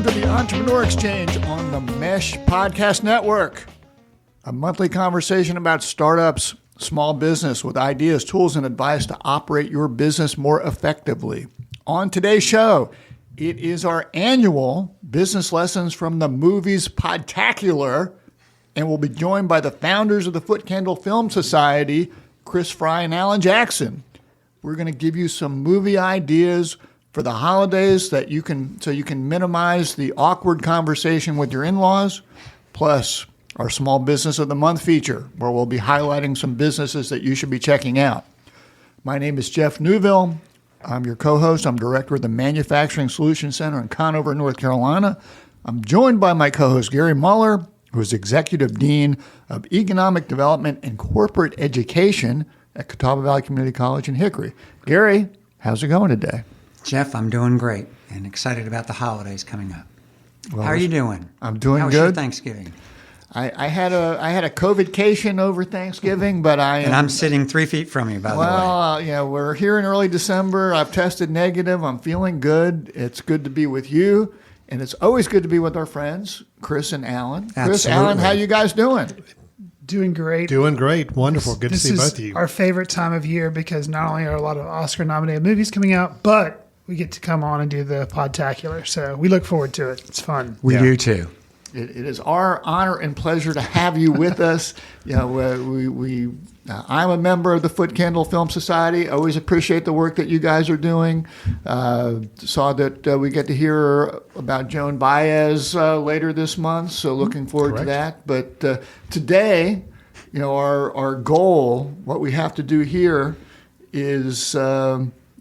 to the Entrepreneur Exchange on the Mesh Podcast Network, a monthly conversation about startups, small business with ideas, tools, and advice to operate your business more effectively. On today's show, it is our annual Business Lessons from the Movies Podtacular, and we'll be joined by the founders of the Foot Candle Film Society, Chris Fry and Alan Jackson. We're going to give you some movie ideas for the holidays so you can minimize the awkward conversation with your in-laws, plus our Small Business of the Month feature, where we'll be highlighting some businesses that you should be checking out. My name is Jeff Newville. I'm your co-host. I'm director of the Manufacturing Solutions Center in Conover, North Carolina. I'm joined by my co-host, Gary Muller, who is Executive Dean of Economic Development and Corporate Education at Catawba Valley Community College in Hickory. Gary, how's it going today? Jeff, I'm doing great and excited about the holidays coming up. Well, how are you doing? I'm doing How was good. your Thanksgiving? I had a COVID-cation over Thanksgiving, but I'm sitting 3 feet from you, by the way. Well, we're here in early December. I've tested negative. I'm feeling good. It's good to be with you, and it's always good to be with our friends, Chris and Alan. Absolutely. Chris, Alan, how you guys doing? Doing great. Doing great. Wonderful. Good to see both of you. This is our favorite time of year because not only are a lot of Oscar-nominated movies coming out, but we get to come on and do the Podtacular. So we look forward to it. It's fun. We do too. It is our honor and pleasure to have you with us. You know, I'm a member of the Foot Candle Film Society. Always appreciate the work that you guys are doing. Saw that we get to hear about Joan Baez later this month, so looking forward to that. But today, you know, our goal, what we have to do here is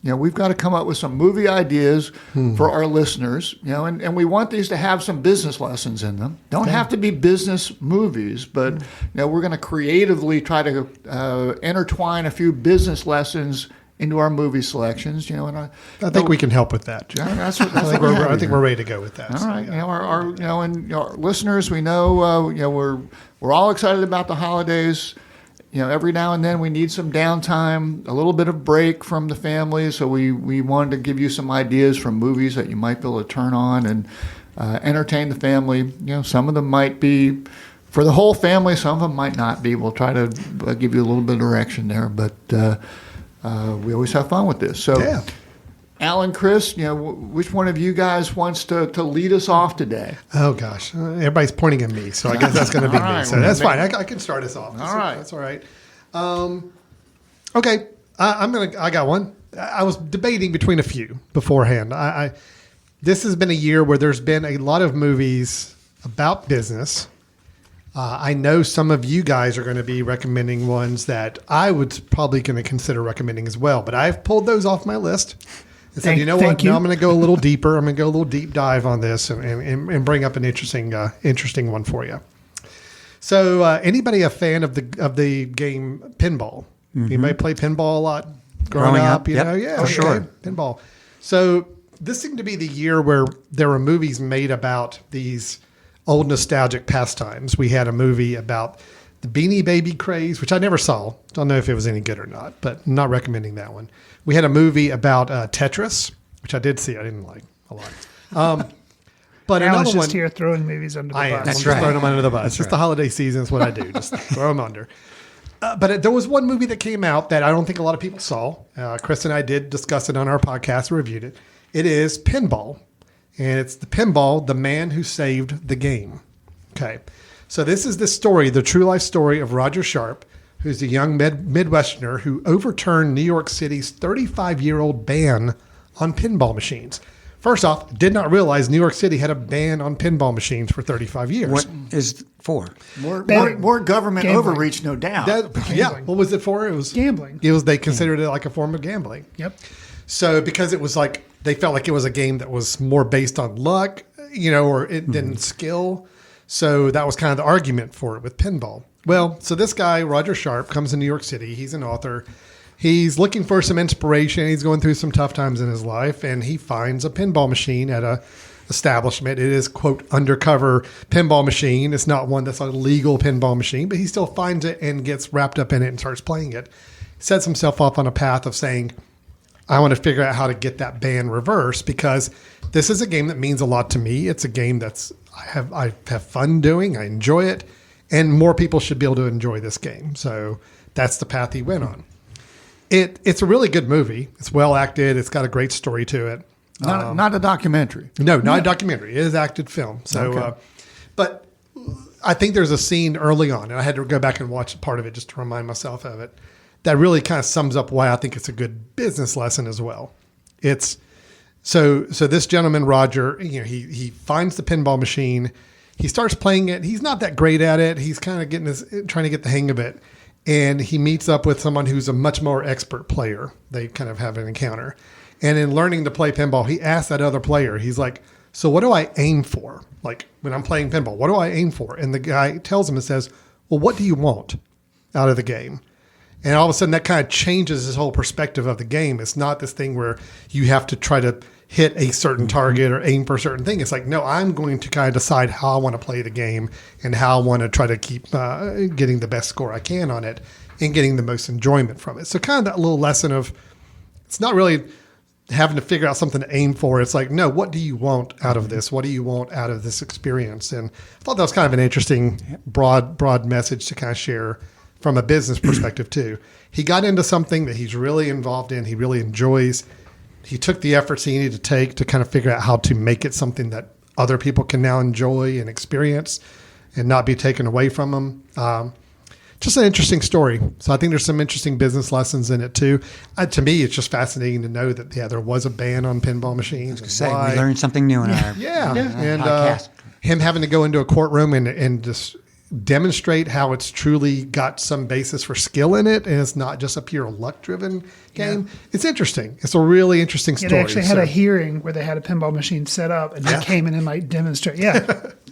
we've got to come up with some movie ideas for our listeners, and we want these to have some business lessons in them. Don't have to be business movies, but we're going to creatively try to intertwine a few business lessons into our movie selections. And I think we can help with that. I think we're ready to go with that. All right. Our listeners, we know, we're all excited about the holidays. Every now and then we need some downtime, a little bit of break from the family. So we wanted to give you some ideas from movies that you might be able to turn on and entertain the family. Some of them might be for the whole family. Some of them might not be. We'll try to give you a little bit of direction there, but we always have fun with this. So, yeah. Alan, Chris, which one of you guys wants to lead us off today? Oh gosh, everybody's pointing at me, so I guess that's going to be me. So that's fine. I can start us off. That's all right. Okay, I got one. I was debating between a few beforehand. This has been a year where there's been a lot of movies about business. I know some of you guys are going to be recommending ones that I would probably going to consider recommending as well, but I've pulled those off my list. And said, you know what? Now I'm going to go a little deeper. I'm going to go a little deep dive on this and bring up an interesting one for you. So, anybody a fan of the game pinball? Mm-hmm. Anybody play pinball a lot growing up? Sure. Pinball. So this seemed to be the year where there were movies made about these old nostalgic pastimes. We had a movie about the Beanie Baby craze, which I never saw. Don't know if it was any good or not, but I'm not recommending that one. We had a movie about Tetris, which I did see. I didn't like a lot. But Alan's another just one here throwing movies under the bus. That's right. Throwing them under the bus. It's just the holiday season is what I do. Just throw them under. But there was one movie that came out that I don't think a lot of people saw. Chris and I did discuss it on our podcast, reviewed it. It is Pinball. And it's the Pinball, the man who saved the game. Okay. So this is the story, the true life story of Roger Sharp, who's a young Midwesterner who overturned New York City's 35-year-old ban on pinball machines. First off, did not realize New York City had a ban on pinball machines for 35 years. What is for? More government Gambling. overreach, no doubt. What was it for? It was gambling. They considered it like a form of gambling. Yep. So because it was like, they felt like it was a game that was more based on luck, than skill. So that was kind of the argument for it with pinball. Well, so this guy, Roger Sharp, comes to New York City. He's an author. He's looking for some inspiration. He's going through some tough times in his life, and he finds a pinball machine at a establishment. It is, quote, undercover pinball machine. It's not one that's a legal pinball machine, but he still finds it and gets wrapped up in it and starts playing it. Sets himself off on a path of saying, I want to figure out how to get that ban reversed, because this is a game that means a lot to me. It's a game I have fun doing. I enjoy it, and more people should be able to enjoy this game. So that's the path he went on. It's a really good movie. It's well acted. It's got a great story to it. Not a documentary. No, not a documentary. It is acted film. So, Okay. But I think there's a scene early on, and I had to go back and watch part of it just to remind myself of it, that really kind of sums up why I think it's a good business lesson as well. It's so this gentleman, Roger, he finds the pinball machine. He starts playing it. He's not that great at it. He's kind of trying to get the hang of it. And he meets up with someone who's a much more expert player. They kind of have an encounter. And in learning to play pinball, he asks that other player, he's like, so what do I aim for? Like when I'm playing pinball, what do I aim for? And the guy tells him and says, well, what do you want out of the game? And all of a sudden that kind of changes his whole perspective of the game. It's not this thing where you have to try to hit a certain target or aim for a certain thing. It's like, no, I'm going to kind of decide how I want to play the game and how I want to try to keep getting the best score I can on it and getting the most enjoyment from it. So kind of that little lesson of, it's not really having to figure out something to aim for. It's like, no, what do you want out of this? What do you want out of this experience? And I thought that was kind of an interesting, broad message to kind of share from a business perspective too. He got into something that he's really involved in. He really enjoys. He took the efforts he needed to take to kind of figure out how to make it something that other people can now enjoy and experience and not be taken away from them. Just an interesting story. So I think there's some interesting business lessons in it too. To me, it's just fascinating to know that, there was a ban on pinball machines. We learned something new in our And podcast. him having to go into a courtroom and just demonstrate how it's truly got some basis for skill in it, and it's not just a pure luck-driven game. It's interesting. It's a really interesting story. It actually had a hearing where they had a pinball machine set up, and he came in and like demonstrate. Yeah,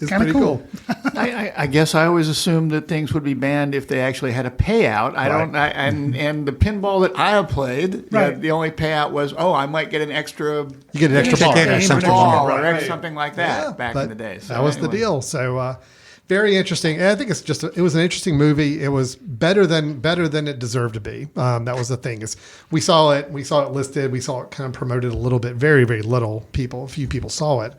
It's kind of pretty cool. I guess I always assumed that things would be banned if they actually had a payout. And the pinball that I have played, Right. the only payout was, I might get an extra. You get an extra ball. ticket or something. ball Right. or something like that Yeah, back but in the day. So that was the anyway. deal. So very interesting. And I think it was an interesting movie. It was better than it deserved to be. That was the thing is we saw it listed. We saw it kind of promoted a little bit. Very, very a few people saw it.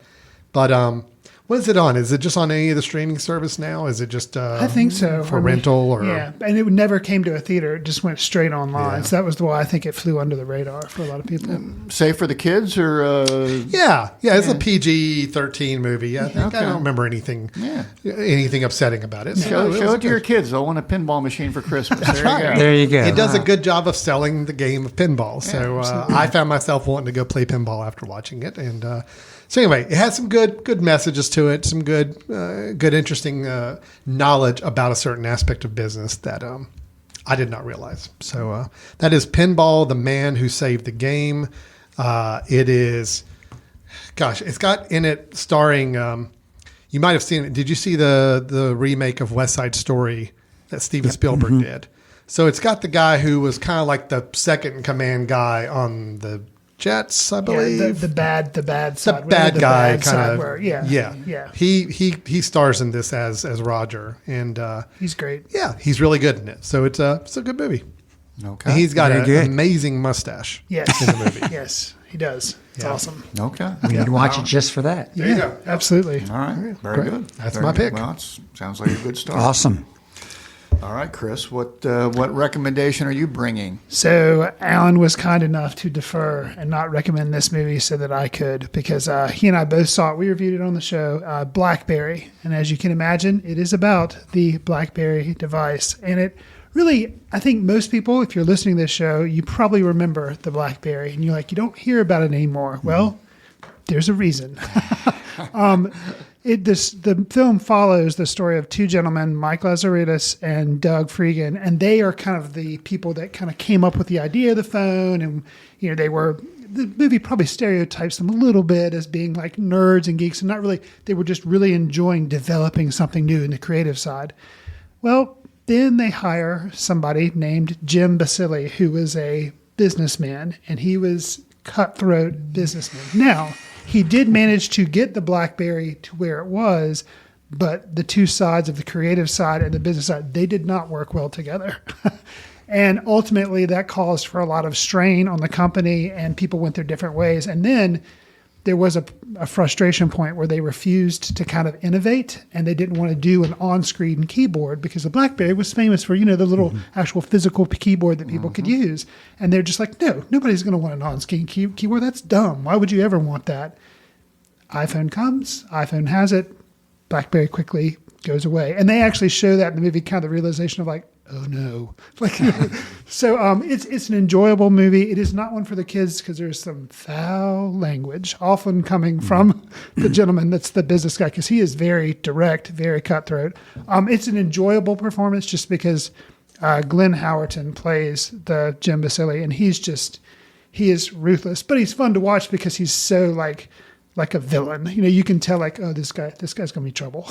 But what is it on? Is it just on any of the streaming service now? Is it just I think so. for rental or yeah, and it never came to a theater. It just went straight online. Yeah. So that was why I think it flew under the radar for a lot of people. Safe for the kids or? Yeah, it's a PG-13 movie. I think Okay. I don't remember anything upsetting about it. So Show was it to your good. kids. They'll want a pinball machine for Christmas. There you go. There you go. It does a good job of selling the game of pinball. So I found myself wanting to go play pinball after watching it. And so anyway, it has some good messages to it, some good interesting knowledge about a certain aspect of business that I did not realize. So that is Pinball, the Man Who Saved the Game. It is, it's got in it starring, you might have seen it. Did you see the remake of West Side Story that Steven Spielberg did? So it's got the guy who was kind of like the second in command guy on the Jets, I believe. Yeah, the bad side. The bad guy bad side kind of. where- yeah. He stars in this as Roger, and He's great. he's really good in it. So it's a good movie. Okay. And he's got Very an good. amazing mustache. Yes. In the movie. Yes, he does. It's Yeah. awesome. Okay. We need to watch it just for that. There you go. Absolutely. All right. Very Great. good. That's Very my good. pick. Well, it sounds like a good start. Awesome. All right, Chris. What recommendation are you bringing? So Alan was kind enough to defer and not recommend this movie so that I could, because he and I both saw it. We reviewed it on the show, BlackBerry. And as you can imagine, it is about the BlackBerry device. And it really, I think most people, if you're listening to this show, you probably remember the BlackBerry. And you're like, you don't hear about it anymore. Well, there's a reason. The film follows the story of two gentlemen, Mike Lazaridis and Doug Freegan, and they are kind of the people that kind of came up with the idea of the phone. And the movie probably stereotypes them a little bit as being like nerds and geeks, and not really. They were just really enjoying developing something new in the creative side. Well, then they hire somebody named Jim Basile, who was a businessman, and he was cutthroat businessman. Now, he did manage to get the BlackBerry to where it was, but the two sides of the creative side and the business side, they did not work well together. And ultimately, that caused for a lot of strain on the company, and people went their different ways. And then there was a frustration point where they refused to kind of innovate, and they didn't want to do an on-screen keyboard because the BlackBerry was famous for, the little actual physical keyboard that people could use. And they're just like, no, nobody's going to want an on-screen keyboard. That's dumb. Why would you ever want that? iPhone comes, iPhone has it, BlackBerry quickly goes away. And they actually show that in the movie, kind of the realization of like, oh no. So it's an enjoyable movie. It is not one for the kids because there's some foul language, often coming from the gentleman that's the business guy, because he is very direct, very cutthroat. It's an enjoyable performance just because Glenn Howerton plays the Jim Basile, and he is ruthless, but he's fun to watch because he's so like a villain. You can tell like, oh, this guy's gonna be trouble.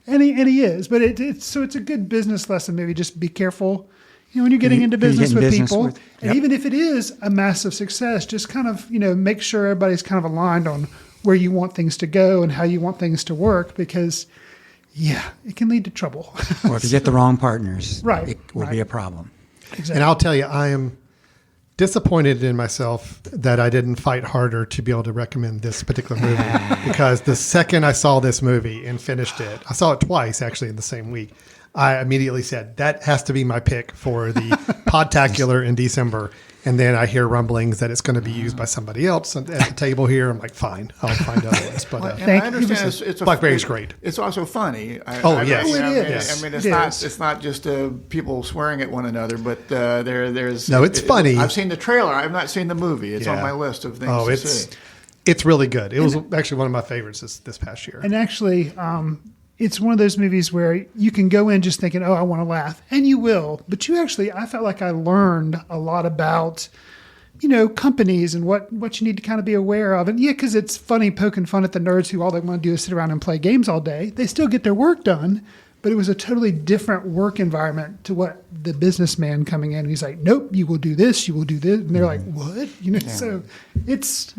and he is, but it's a good business lesson. Maybe just be careful, when you're getting into business with people. And even if it is a massive success, just kind of, make sure everybody's kind of aligned on where you want things to go and how you want things to work, because it can lead to trouble. Or if you get the wrong partners, Right, it will be a problem. Exactly. And I'll tell you, I am disappointed in myself that I didn't fight harder to be able to recommend this particular movie, because the second I saw this movie and finished it, I saw it twice actually in the same week, I immediately said, that has to be my pick for the Podtacular in December. And then I hear rumblings that it's going to be used by somebody else at the table here. I'm like, fine, I'll find other ones. But And I understand it's BlackBerry's great. It's also funny. Yes. It is. It's not just people swearing at one another, but there's No, it's funny. I've seen the trailer. I've not seen the movie. It's on Yeah. my list of things to see. It's really good. It was actually one of my favorites this past year. And actually, it's one of those movies where you can go in just thinking, oh, I want to laugh. And you will. But I felt like I learned a lot about, companies and what you need to kind of be aware of. And because it's funny poking fun at the nerds who all they want to do is sit around and play games all day. They still get their work done. But it was a totally different work environment to what the businessman coming in. He's like, nope, you will do this, you will do this. And they're like, what? So it's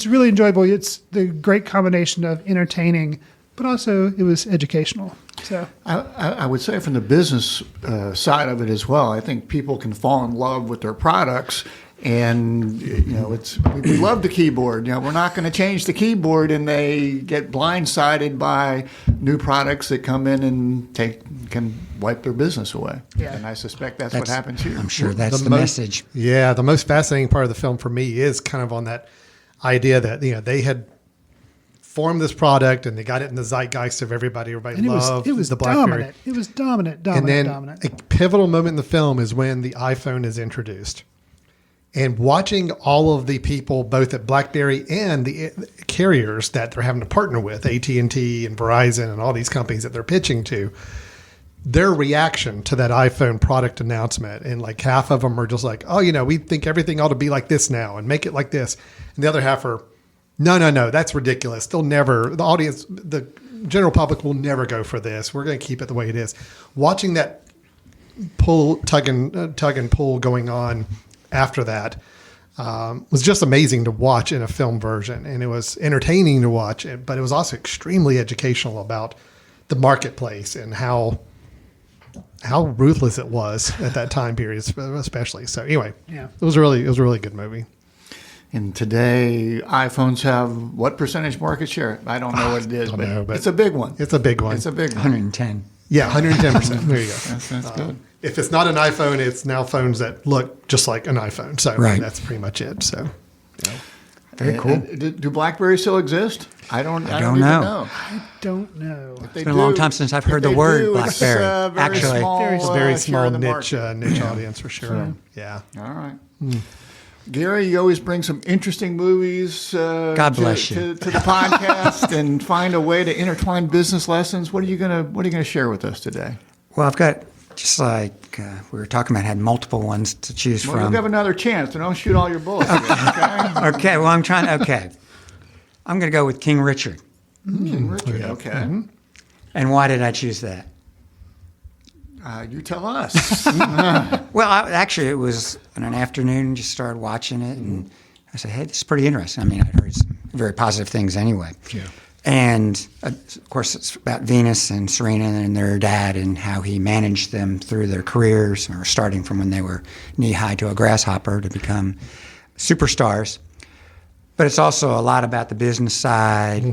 really enjoyable. It's the great combination of entertaining, but also it was educational. So I would say from the business side of it as well, I think people can fall in love with their products. And, we love the keyboard. We're not going to change the keyboard, and they get blindsided by new products that come in and can wipe their business away. Yeah. And I suspect that's what happens here. I'm sure that's the message. Yeah, the most fascinating part of the film for me is kind of on that idea that they had formed this product and they got it in the zeitgeist of everybody. Everybody and loved it was the BlackBerry. dominant. It was dominant. And then dominant. a pivotal moment in the film is when the iPhone is introduced. And watching all of the people, both at BlackBerry and the carriers that they're having to partner with, AT&T and Verizon and all these companies that they're pitching to, their reaction to that iPhone product announcement. And like half of them are just like, oh, we think everything ought to be like this now and make it like this. And the other half are, no, that's ridiculous. The audience, the general public will never go for this. We're going to keep it the way it is. Watching that tug and pull going on after that was just amazing to watch in a film version, and it was entertaining to watch, but it was also extremely educational about the marketplace and how ruthless it was at that time period, especially. So anyway, it was a really good movie. And today, iPhones have what percentage market share? I don't know what it is, but it's a big one. It's a big one. It's a big one. 110. Yeah, 110%. There you go. That's good. If it's not an iPhone, it's now phones that look just like an iPhone. So that's pretty much it. So very cool. Do BlackBerry still exist? I don't know. even know. I don't know. It's been a long time since I've heard the word BlackBerry. Actually, very small niche niche audience for sure. Yeah. All right. Gary, you always bring some interesting movies God bless you. To the podcast and find a way to intertwine business lessons. What are you gonna share with us today? Well, I've got, just like we were talking about, had multiple ones to choose Well, from. you'll have another chance, so don't shoot all your bullets. Okay. Okay, well, I'm going to go with King Richard. King Richard. Okay. Mm-hmm. And why did I choose that? You tell us. Well, actually, it was on an afternoon, just started watching it, and I said, hey, this is pretty interesting. I mean, I'd heard some very positive things anyway. Yeah. And, of course, it's about Venus and Serena and their dad and how he managed them through their careers, or starting from when they were knee-high to a grasshopper to become superstars. But it's also a lot about the business side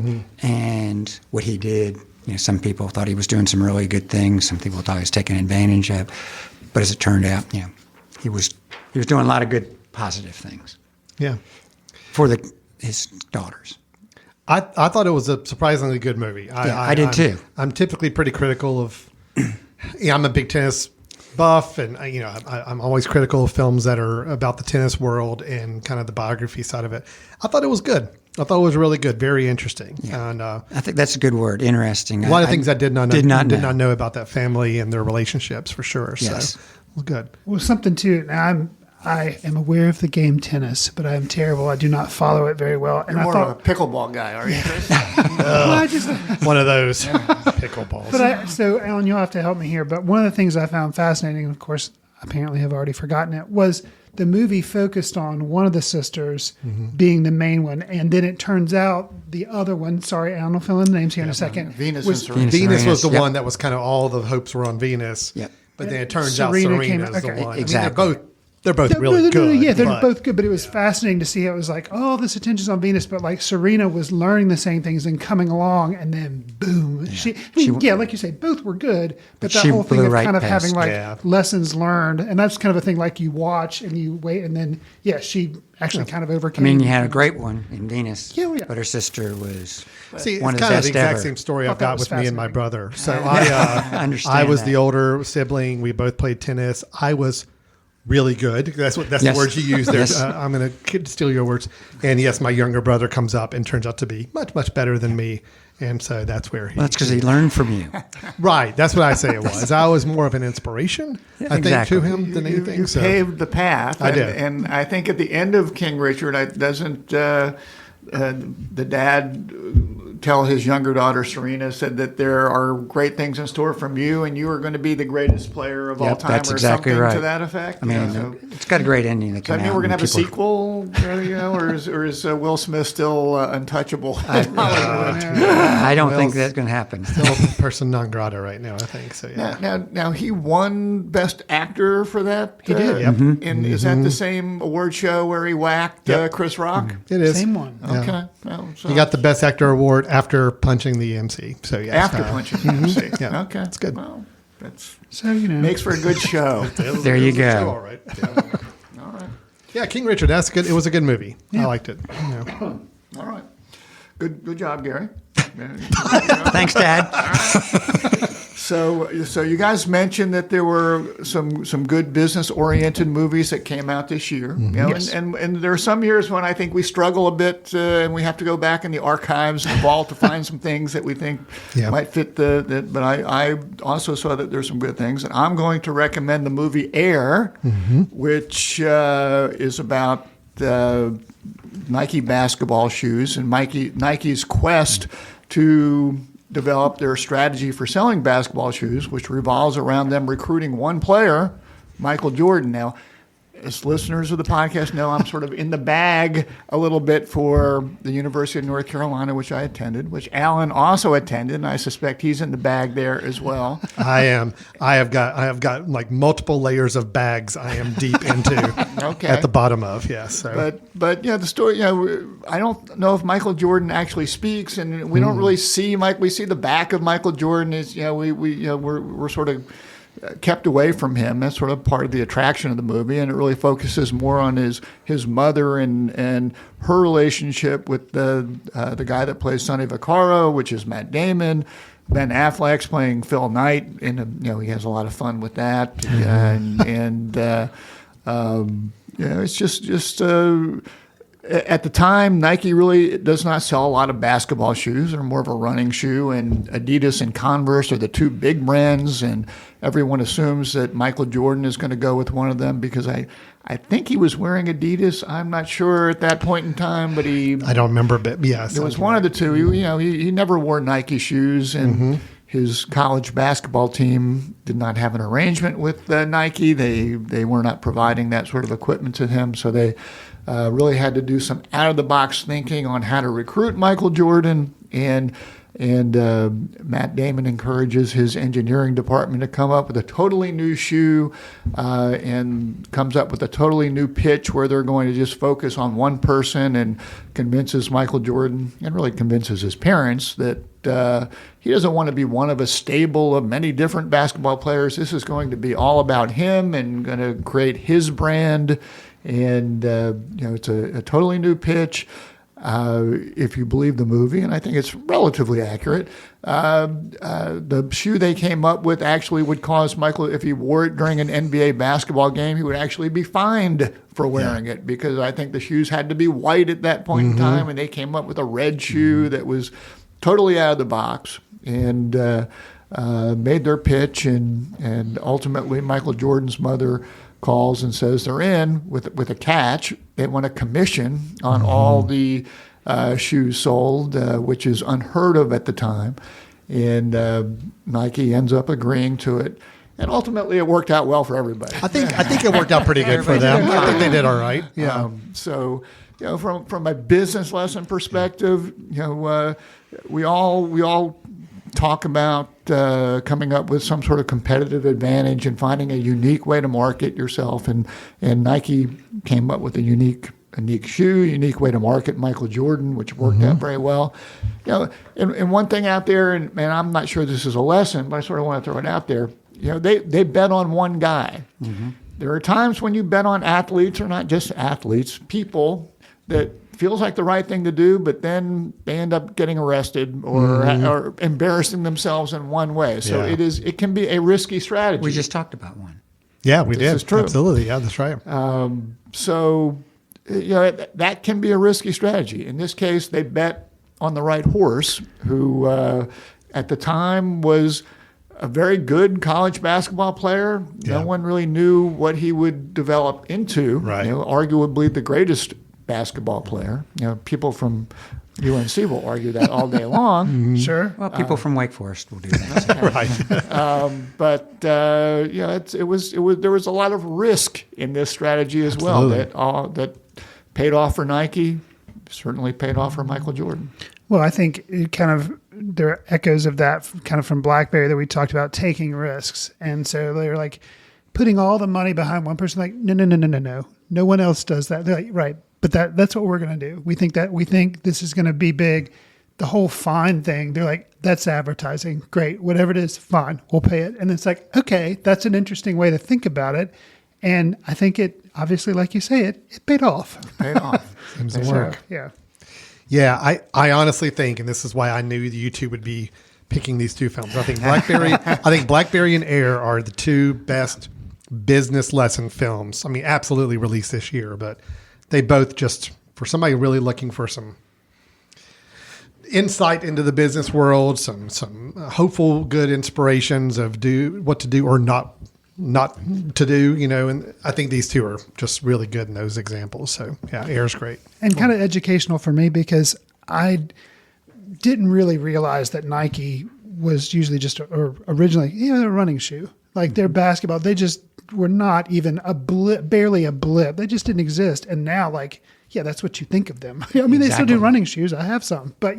and what he did. Some people thought he was doing some really good things. Some people thought he was taking advantage of. But as it turned out, he was doing a lot of good, positive things Yeah. for his daughters. I thought it was a surprisingly good movie. I did too. I'm typically pretty critical of. I'm a big tennis buff, and I'm always critical of films that are about the tennis world and kind of the biography side of it. I thought it was good. I thought it was really good, very interesting, and I think that's a good word, interesting. a lot of things I did not know about that family and their relationships for sure. Yes. So it was good. Well, something too. Now I am aware of the game tennis, but I am terrible. I do not follow it very well. And You're I more thought, of a pickleball guy, are you, Chris? well, I just, One of those pickleballs. but so Alan, you'll have to help me here. But one of the things I found fascinating, of course, apparently have already forgotten it, was the movie focused on one of the sisters being the main one, and then it turns out the other one. Sorry, Alan will fill in the names here in a second. Venus was, and Serena. Venus was the Yep. one that was kind of all the hopes were on Venus. Yep. But then it turns out Serena came- Serena's the okay. one. Exactly. I mean, they're both really No, good. yeah, they're but- both good, but it was fascinating to see how it was like, oh, this attention's on Venus, but like Serena was learning the same things and coming along, and then boom, like you say, both were good, but that she whole thing blew of right kind of past. having like Yeah. lessons learned, and that's kind of a thing like you watch and you wait, and then she actually kind of I overcame. mean, you had a great one in Venus, Yeah, yeah. but her sister was See, it's one kind of the of the best exact ever. same story Thought I've that got was with me and my fascinating. brother. So I understand I was that. the older sibling. We both played tennis. I was really good. That's Yes. the words you use there. Yes. I'm going to steal your words. And yes, my younger brother comes up and turns out to be much, much better than me. And so that's where Well, that's because he learned from you. right. That's what I say it was. I was more of an inspiration, I think, exactly. to him than anything. You So paved the path. I did. And I think at the end of King Richard, doesn't the dad tell his younger daughter, Serena, said that there are great things in store from you, and you are going to be the greatest player of all Yep, time, that's or exactly something right. to that effect? I mean, so it's got a great ending. That I came mean, out we're going to and have a people- sequel, or is Will Smith still untouchable? I don't think that's going to happen. still person non grata right now, I think. So yeah. Now he won Best Actor for that. He did, yep. And is that the same award show where he whacked Yep. Chris Rock? It is. Same one. Okay. Well, so He got the Best Actor award after punching the MC. So yes, after punching the MC. Yeah. Okay, It's good. Well, that's So makes for a good show. There you go. All right. Yeah. All right. Yeah, King Richard. That's good. It was a good movie. I liked it. All right. Good job, Gary. Thanks, Dad. So you guys mentioned that there were some good business oriented movies that came out this year. You know, Yes. and there are some years when I think we struggle a bit, and we have to go back in the archives and the vault to find some things that we think Yeah. might fit the. But I also saw that there's some good things, and I'm going to recommend the movie Air, which is about Nike basketball shoes and Nike's quest to develop their strategy for selling basketball shoes, which revolves around them recruiting one player, Michael Jordan. Now, as listeners of the podcast know, I'm sort of in the bag a little bit for the University of North Carolina, which I attended, which Alan also attended, and I suspect he's in the bag there as well. I am. I have got like multiple layers of bags. I am deep into. Okay. At the bottom of yes. So. But yeah, the story. I don't know if Michael Jordan actually speaks, and we don't really see Mike. We see the back of Michael Jordan. Is we're sort of kept away from him. That's sort of part of the attraction of the movie, and it really focuses more on his mother and her relationship with the guy that plays Sonny Vaccaro, which is Matt Damon. Ben Affleck's playing Phil Knight, and he has a lot of fun with that, it's just at the time, Nike really does not sell a lot of basketball shoes. They're more of a running shoe, and Adidas and Converse are the two big brands, and everyone assumes that Michael Jordan is going to go with one of them because I think he was wearing Adidas. I'm not sure at that point in time, but I don't remember, but yes, it was one of the two. He never wore Nike shoes, and his college basketball team did not have an arrangement with Nike. They were not providing that sort of equipment to him, so they really had to do some out-of-the-box thinking on how to recruit Michael Jordan. And And Matt Damon encourages his engineering department to come up with a totally new shoe and comes up with a totally new pitch where they're going to just focus on one person, and convinces Michael Jordan and really convinces his parents that he doesn't want to be one of a stable of many different basketball players. This is going to be all about him and going to create his brand. And, it's a totally new pitch. If you believe the movie, and I think it's relatively accurate, the shoe they came up with actually would cause Michael, if he wore it during an NBA basketball game, he would actually be fined for wearing it, because I think the shoes had to be white at that point in time, and they came up with a red shoe that was totally out of the box, and made their pitch, and ultimately Michael Jordan's mother calls and says they're in with a catch. They want a commission on all the shoes sold, which is unheard of at the time. And Nike ends up agreeing to it. And ultimately, it worked out well for everybody. I think it worked out pretty good for them. I think they did all right. Yeah. So, from a business lesson perspective, we all talk about coming up with some sort of competitive advantage and finding a unique way to market yourself. And Nike came up with a unique shoe, unique way to market Michael Jordan, which worked out very well. And one thing out there, and I'm not sure this is a lesson, but I sort of want to throw it out there. They bet on one guy. There are times when you bet on athletes, or not just athletes, people that feels like the right thing to do, but then they end up getting arrested or embarrassing themselves in one way. So it can be a risky strategy. We just talked about one. Yeah, we did. Is true. Absolutely. Yeah, that's right. So that can be a risky strategy. In this case, they bet on the right horse, who at the time was a very good college basketball player. No one really knew what he would develop into. Right. Arguably the greatest basketball player. People from UNC will argue that all day long. Sure. Well, people from Wake Forest will do that. Right. But there was a lot of risk in this strategy as well that paid off for Nike, certainly paid off for Michael Jordan. Well, I think there are echoes of that kind of from BlackBerry that we talked about, taking risks. And so they're like putting all the money behind one person, like, no. No one else does that. They're like, right. But that's what we're going to do. We think this is going to be big. The whole fine thing, they're like, that's advertising. Great. Whatever it is, fine. We'll pay it. And it's like, okay, that's an interesting way to think about it. And I think it, obviously, like you say, it paid off. Paid off. Seems to work. Yeah. Yeah, I honestly think, and this is why I knew you two would be picking these two films. I think BlackBerry and Air are the two best business lesson films. I mean, absolutely released this year, but they both just, for somebody really looking for some insight into the business world, some hopeful, good inspirations of what to do or not to do, and I think these two are just really good in those examples. So yeah, Air's great. And kind of educational for me, because I didn't really realize that Nike was usually just originally a running shoe. Like their basketball, they just were not even a blip, barely a blip. They just didn't exist. And now, that's what you think of them. I mean, they still do running shoes. I have some. But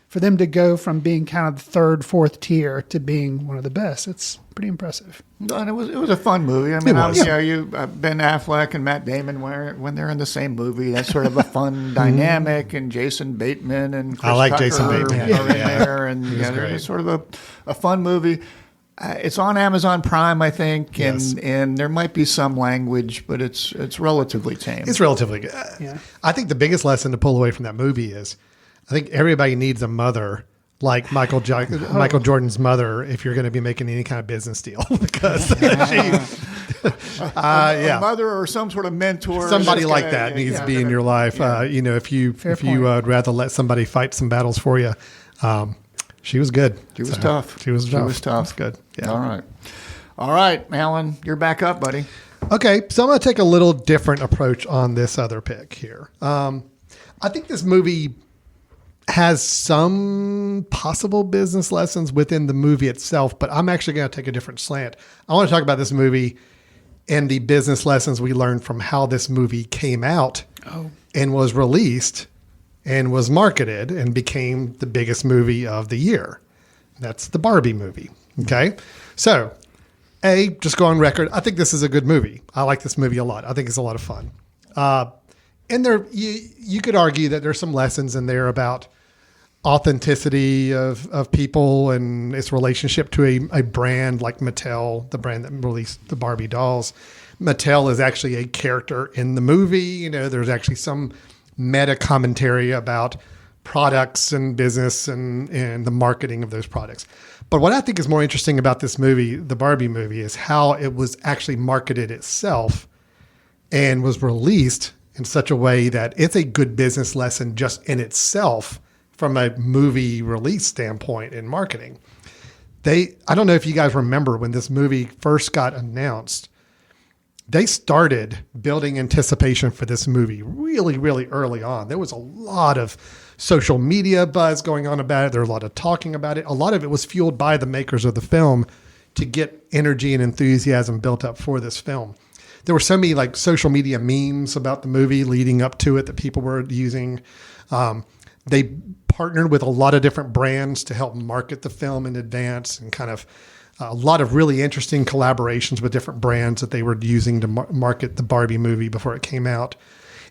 for them to go from being kind of the third, fourth tier to being one of the best, it's pretty impressive. And it was a fun movie. I mean, Ben Affleck and Matt Damon, when they're in the same movie, that's sort of a fun dynamic. And Jason Bateman and Chris Tucker Jason Bateman are in there, and it's sort of a fun movie. It's on Amazon Prime, I think, and there might be some language, but it's relatively tame. It's relatively good. I think the biggest lesson to pull away from that movie is, I think everybody needs a mother like Michael Jordan's mother if you're going to be making any kind of business deal, because a mother or some sort of mentor, somebody like that needs to be in your life. If you would rather let somebody fight some battles for you. She was good. She was tough. She was tough. That's good. Yeah. All right, Alan, you're back up, buddy. Okay, so I'm going to take a little different approach on this other pick here. I think this movie has some possible business lessons within the movie itself, but I'm actually going to take a different slant. I want to talk about this movie and the business lessons we learned from how this movie came out and was released and was marketed and became the biggest movie of the year. That's the Barbie movie. Okay. So, just go on record. I think this is a good movie. I like this movie a lot. I think it's a lot of fun. And there, you could argue that there's some lessons in there about authenticity of people and its relationship to a brand like Mattel, the brand that released the Barbie dolls. Mattel is actually a character in the movie. You know, there's actually some meta commentary about products and business and the marketing of those products. But what I think is more interesting about this movie, the Barbie movie, is how it was actually marketed itself and was released in such a way that it's a good business lesson just in itself from a movie release standpoint in marketing. I don't know if you guys remember when this movie first got announced, they started building anticipation for this movie really, really early on. There was a lot of social media buzz going on about it. There was a lot of talking about it. A lot of it was fueled by the makers of the film to get energy and enthusiasm built up for this film. There were so many like social media memes about the movie leading up to it that people were using. They partnered with a lot of different brands to help market the film in advance, and kind of a lot of really interesting collaborations with different brands that they were using to market the Barbie movie before it came out.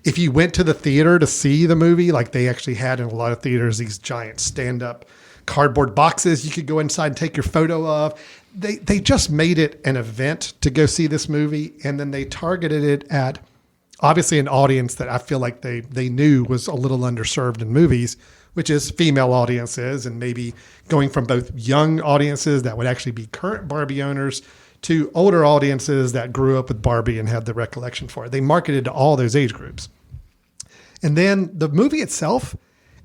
If you went to the theater to see the movie, like they actually had in a lot of theaters, these giant stand-up cardboard boxes you could go inside and take your photo of. They just made it an event to go see this movie, and then they targeted it at obviously an audience that I feel like they knew was a little underserved in movies, which is female audiences, and maybe going from both young audiences that would actually be current Barbie owners to older audiences that grew up with Barbie and had the recollection for it. They marketed to all those age groups. And then the movie itself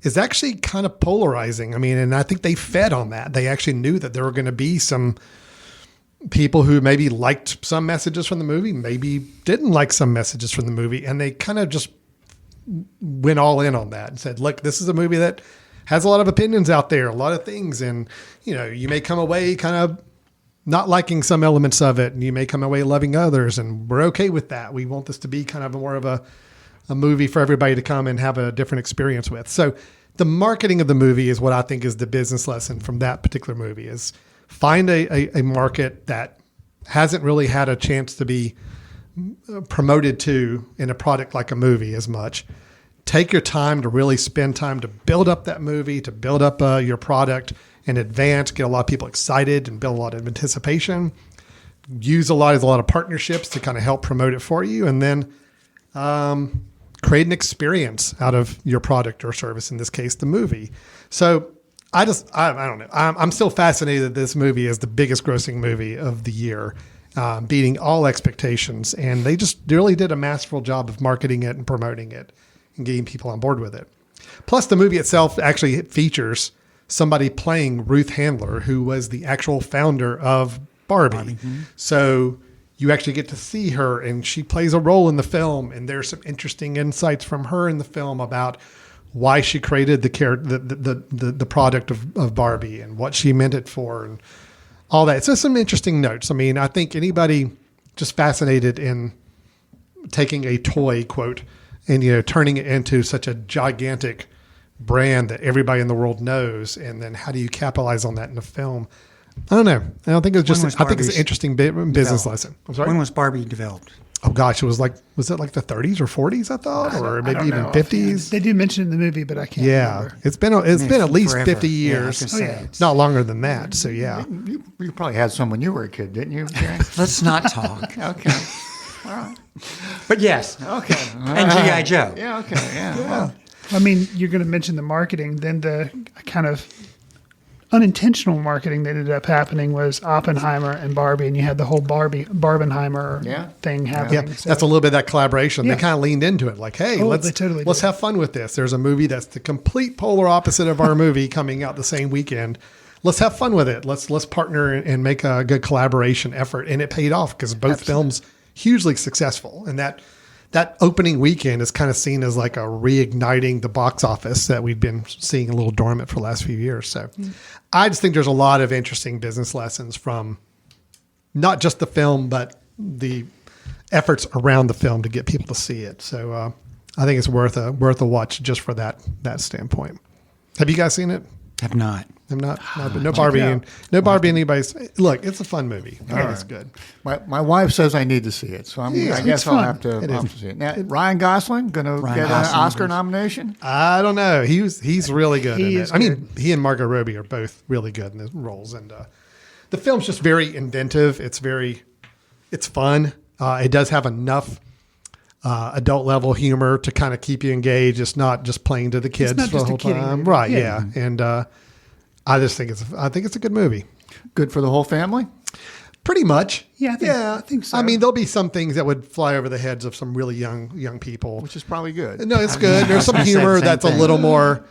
is actually kind of polarizing. I mean, and I think they fed on that. They actually knew that there were going to be some people who maybe liked some messages from the movie, maybe didn't like some messages from the movie. And they kind of just went all in on that and said, look, this is a movie that has a lot of opinions out there, a lot of things. And, you know, you may come away kind of not liking some elements of it, and you may come away loving others. And we're okay with that. We want this to be kind of more of a movie for everybody to come and have a different experience with. So the marketing of the movie is what I think is the business lesson from that particular movie, is find a market that hasn't really had a chance to be promoted to in a product like a movie as much. Take your time to really spend time to build up that movie, to build up your product in advance, get a lot of people excited and build a lot of anticipation, use a lot of partnerships to kind of help promote it for you. And then, create an experience out of your product or service, in this case, the movie. So I don't know. I'm still fascinated that this movie is the biggest grossing movie of the year, beating all expectations. And they just really did a masterful job of marketing it and promoting it and getting people on board with it. Plus, the movie itself actually features somebody playing Ruth Handler, who was the actual founder of Barbie. Mm-hmm. So you actually get to see her, and she plays a role in the film. And there's some interesting insights from her in the film about why she created the product of Barbie and what she meant it for and all that. So some interesting notes. I mean, I think anybody just fascinated in taking a toy, quote, and, you know, turning it into such a gigantic brand that everybody in the world knows, and then how do you capitalize on that in a film? I don't know. I don't think it's just. I think it's an interesting business lesson. I'm sorry. When was Barbie developed? Oh gosh, was it like the 30s or 40s? I thought, or maybe even 50s. They do mention it in the movie, but I can't. Yeah, remember. it's been at least forever. 50 years. Not longer than that. So yeah, You probably had some when you were a kid, didn't you, Jerry? Let's not talk. Okay. All right. But yes. Okay. And G.I. Joe. Yeah, okay. Yeah. Well, I mean, you're going to mention the marketing. Then the kind of unintentional marketing that ended up happening was Oppenheimer and Barbie, and you had the whole Barbenheimer thing happening. yeah, So- that's a little bit of that collaboration. Yeah. They kind of leaned into it, like, hey, Oh, let's they totally let's did. have fun with this. There's a movie that's the complete polar opposite of our movie coming out the same weekend. Let's have fun with it. Let's partner and make a good collaboration effort, and it paid off because both films hugely successful, and that opening weekend is kind of seen as like a reigniting the box office that we've been seeing a little dormant for the last few years. So I just think there's a lot of interesting business lessons from not just the film, but the efforts around the film to get people to see it. So I think it's worth a watch just for that standpoint. Have you guys seen it? Have not. I'm not, but no Barbie. No Barbie. Anybody's look. It's a fun movie. It's good. My wife says I need to see it, so I it's guess I'll fun. have to see it. Now, Ryan Gosling going to get an Gosling Oscar is- nomination? I don't know. He's really good. He in is it. I mean, good. he and Margot Robbie are both really good in the roles, and the film's just very inventive. It's fun. It does have enough adult level humor to kind of keep you engaged. It's not just playing to the kids not the just a whole kiddie time, movie. right? Yeah. Yeah, and I just think it's a good movie. Good for the whole family? Pretty much. Yeah, I think so. I mean, there'll be some things that would fly over the heads of some really young people. Which is probably good. No, it's good. There's some gonna say the humor same that's a thing. little more,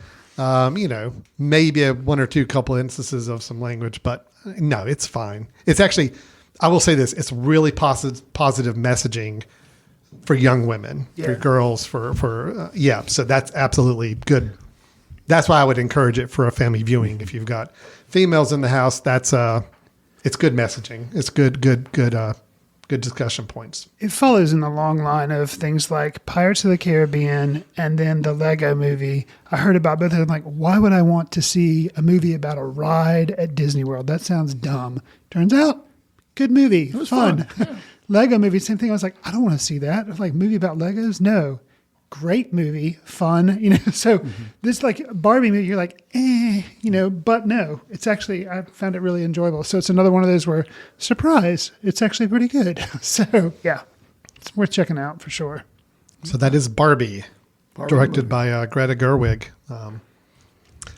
maybe one or two couple instances of some language, but no, it's fine. It's actually, I will say this, it's really positive messaging for young women, for girls, so that's absolutely good. That's why I would encourage it for a family viewing. If you've got females in the house, it's good messaging. It's good discussion points. It follows in the long line of things like Pirates of the Caribbean and then the Lego movie. I heard about both of them. Like, why would I want to see a movie about a ride at Disney World? That sounds dumb. Turns out, good movie. It was fun. fun. Lego movie, same thing. I was like, I don't want to see that. It's like, movie about Legos? No. Great movie, fun, So this like Barbie movie, you're like, but no, it's actually, I found it really enjoyable. So it's another one of those where, surprise, it's actually pretty good. So yeah, it's worth checking out for sure. So that is Barbie directed by Greta Gerwig.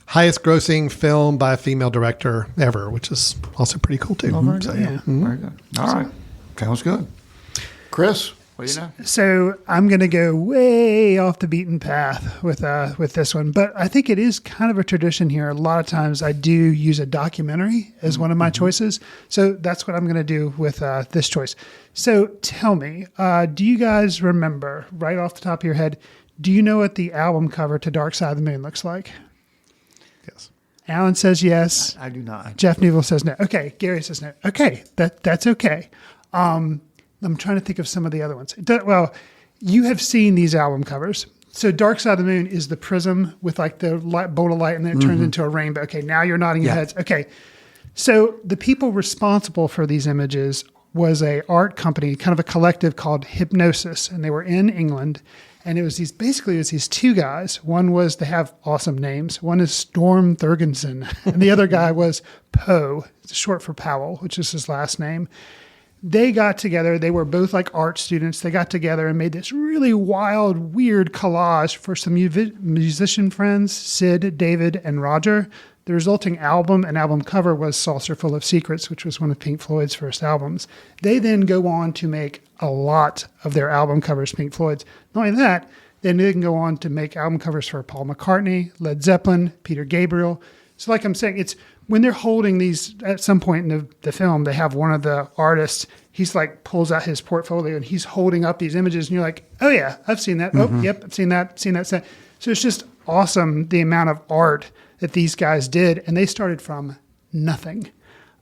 Highest grossing film by a female director ever, which is also pretty cool too. So, Yeah. Very good. All right. Sounds good. Chris, what do you know? So I'm going to go way off the beaten path with this one, but I think it is kind of a tradition here. A lot of times I do use a documentary as one of my choices, so that's what I'm going to do with this choice. So tell me, do you guys remember right off the top of your head? Do you know what the album cover to Dark Side of the Moon looks like? yes. Alan says yes. I do not. Jeff Newell says no. Okay, Gary says no. Okay, that's okay. I'm trying to think of some of the other ones. Well, you have seen these album covers. So Dark Side of the Moon is the prism with like the bolt of light and then it turns into a rainbow. Okay, now you're nodding your Yeah. heads. Okay. So the people responsible for these images was a art company, kind of a collective called Hypnosis, and they were in England. And it was these two guys. One was, they have awesome names. One is Storm Thurgenson, and the other guy was Poe. It's short for Powell, which is his last name. They got together. They were both like art students. They got together and made this really wild, weird collage for some musician friends, Sid, David, and Roger. The resulting album and album cover was Saucer Full of Secrets, which was one of Pink Floyd's first albums. They then go on to make a lot of their album covers Pink Floyd's. Not only that, then they can go on to make album covers for Paul McCartney, Led Zeppelin, Peter Gabriel. So like I'm saying, it's when they're holding these, at some point in the film, they have one of the artists, he's like pulls out his portfolio and he's holding up these images and you're like, oh yeah, I've seen that. Oh, yep, I've seen that. So it's just awesome the amount of art that these guys did, and they started from nothing.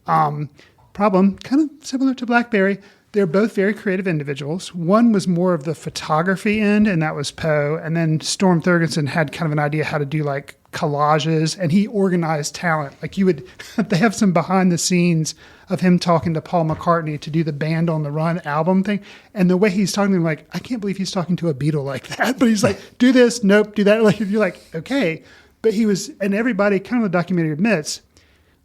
Problem, kind of similar to BlackBerry, they're both very creative individuals. One was more of the photography end, and that was Poe. And then Storm Thurgenson had kind of an idea how to do like collages, and he organized talent. Like they have some behind the scenes of him talking to Paul McCartney to do the Band on the Run album thing. And the way he's talking to him, like, I can't believe he's talking to a Beatle like that. But he's like, do this, nope, do that. Like, you're like, okay. But he was, and everybody, kind of the documentary admits,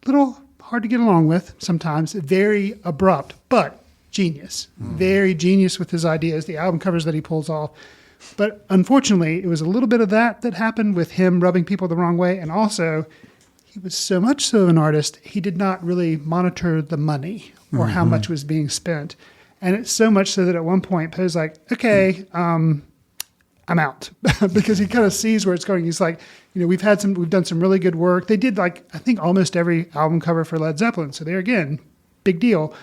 a little hard to get along with sometimes, very abrupt, but genius. Very genius with his ideas, the album covers that he pulls off. But unfortunately, it was a little bit of that happened with him rubbing people the wrong way. And also, he was so much so an artist, he did not really monitor the money or how much was being spent. And it's so much so that at one point, Poe's like, okay, I'm out. Because he kind of sees where it's going. He's like, we've done some really good work. They did like, I think almost every album cover for Led Zeppelin. So there again, big deal.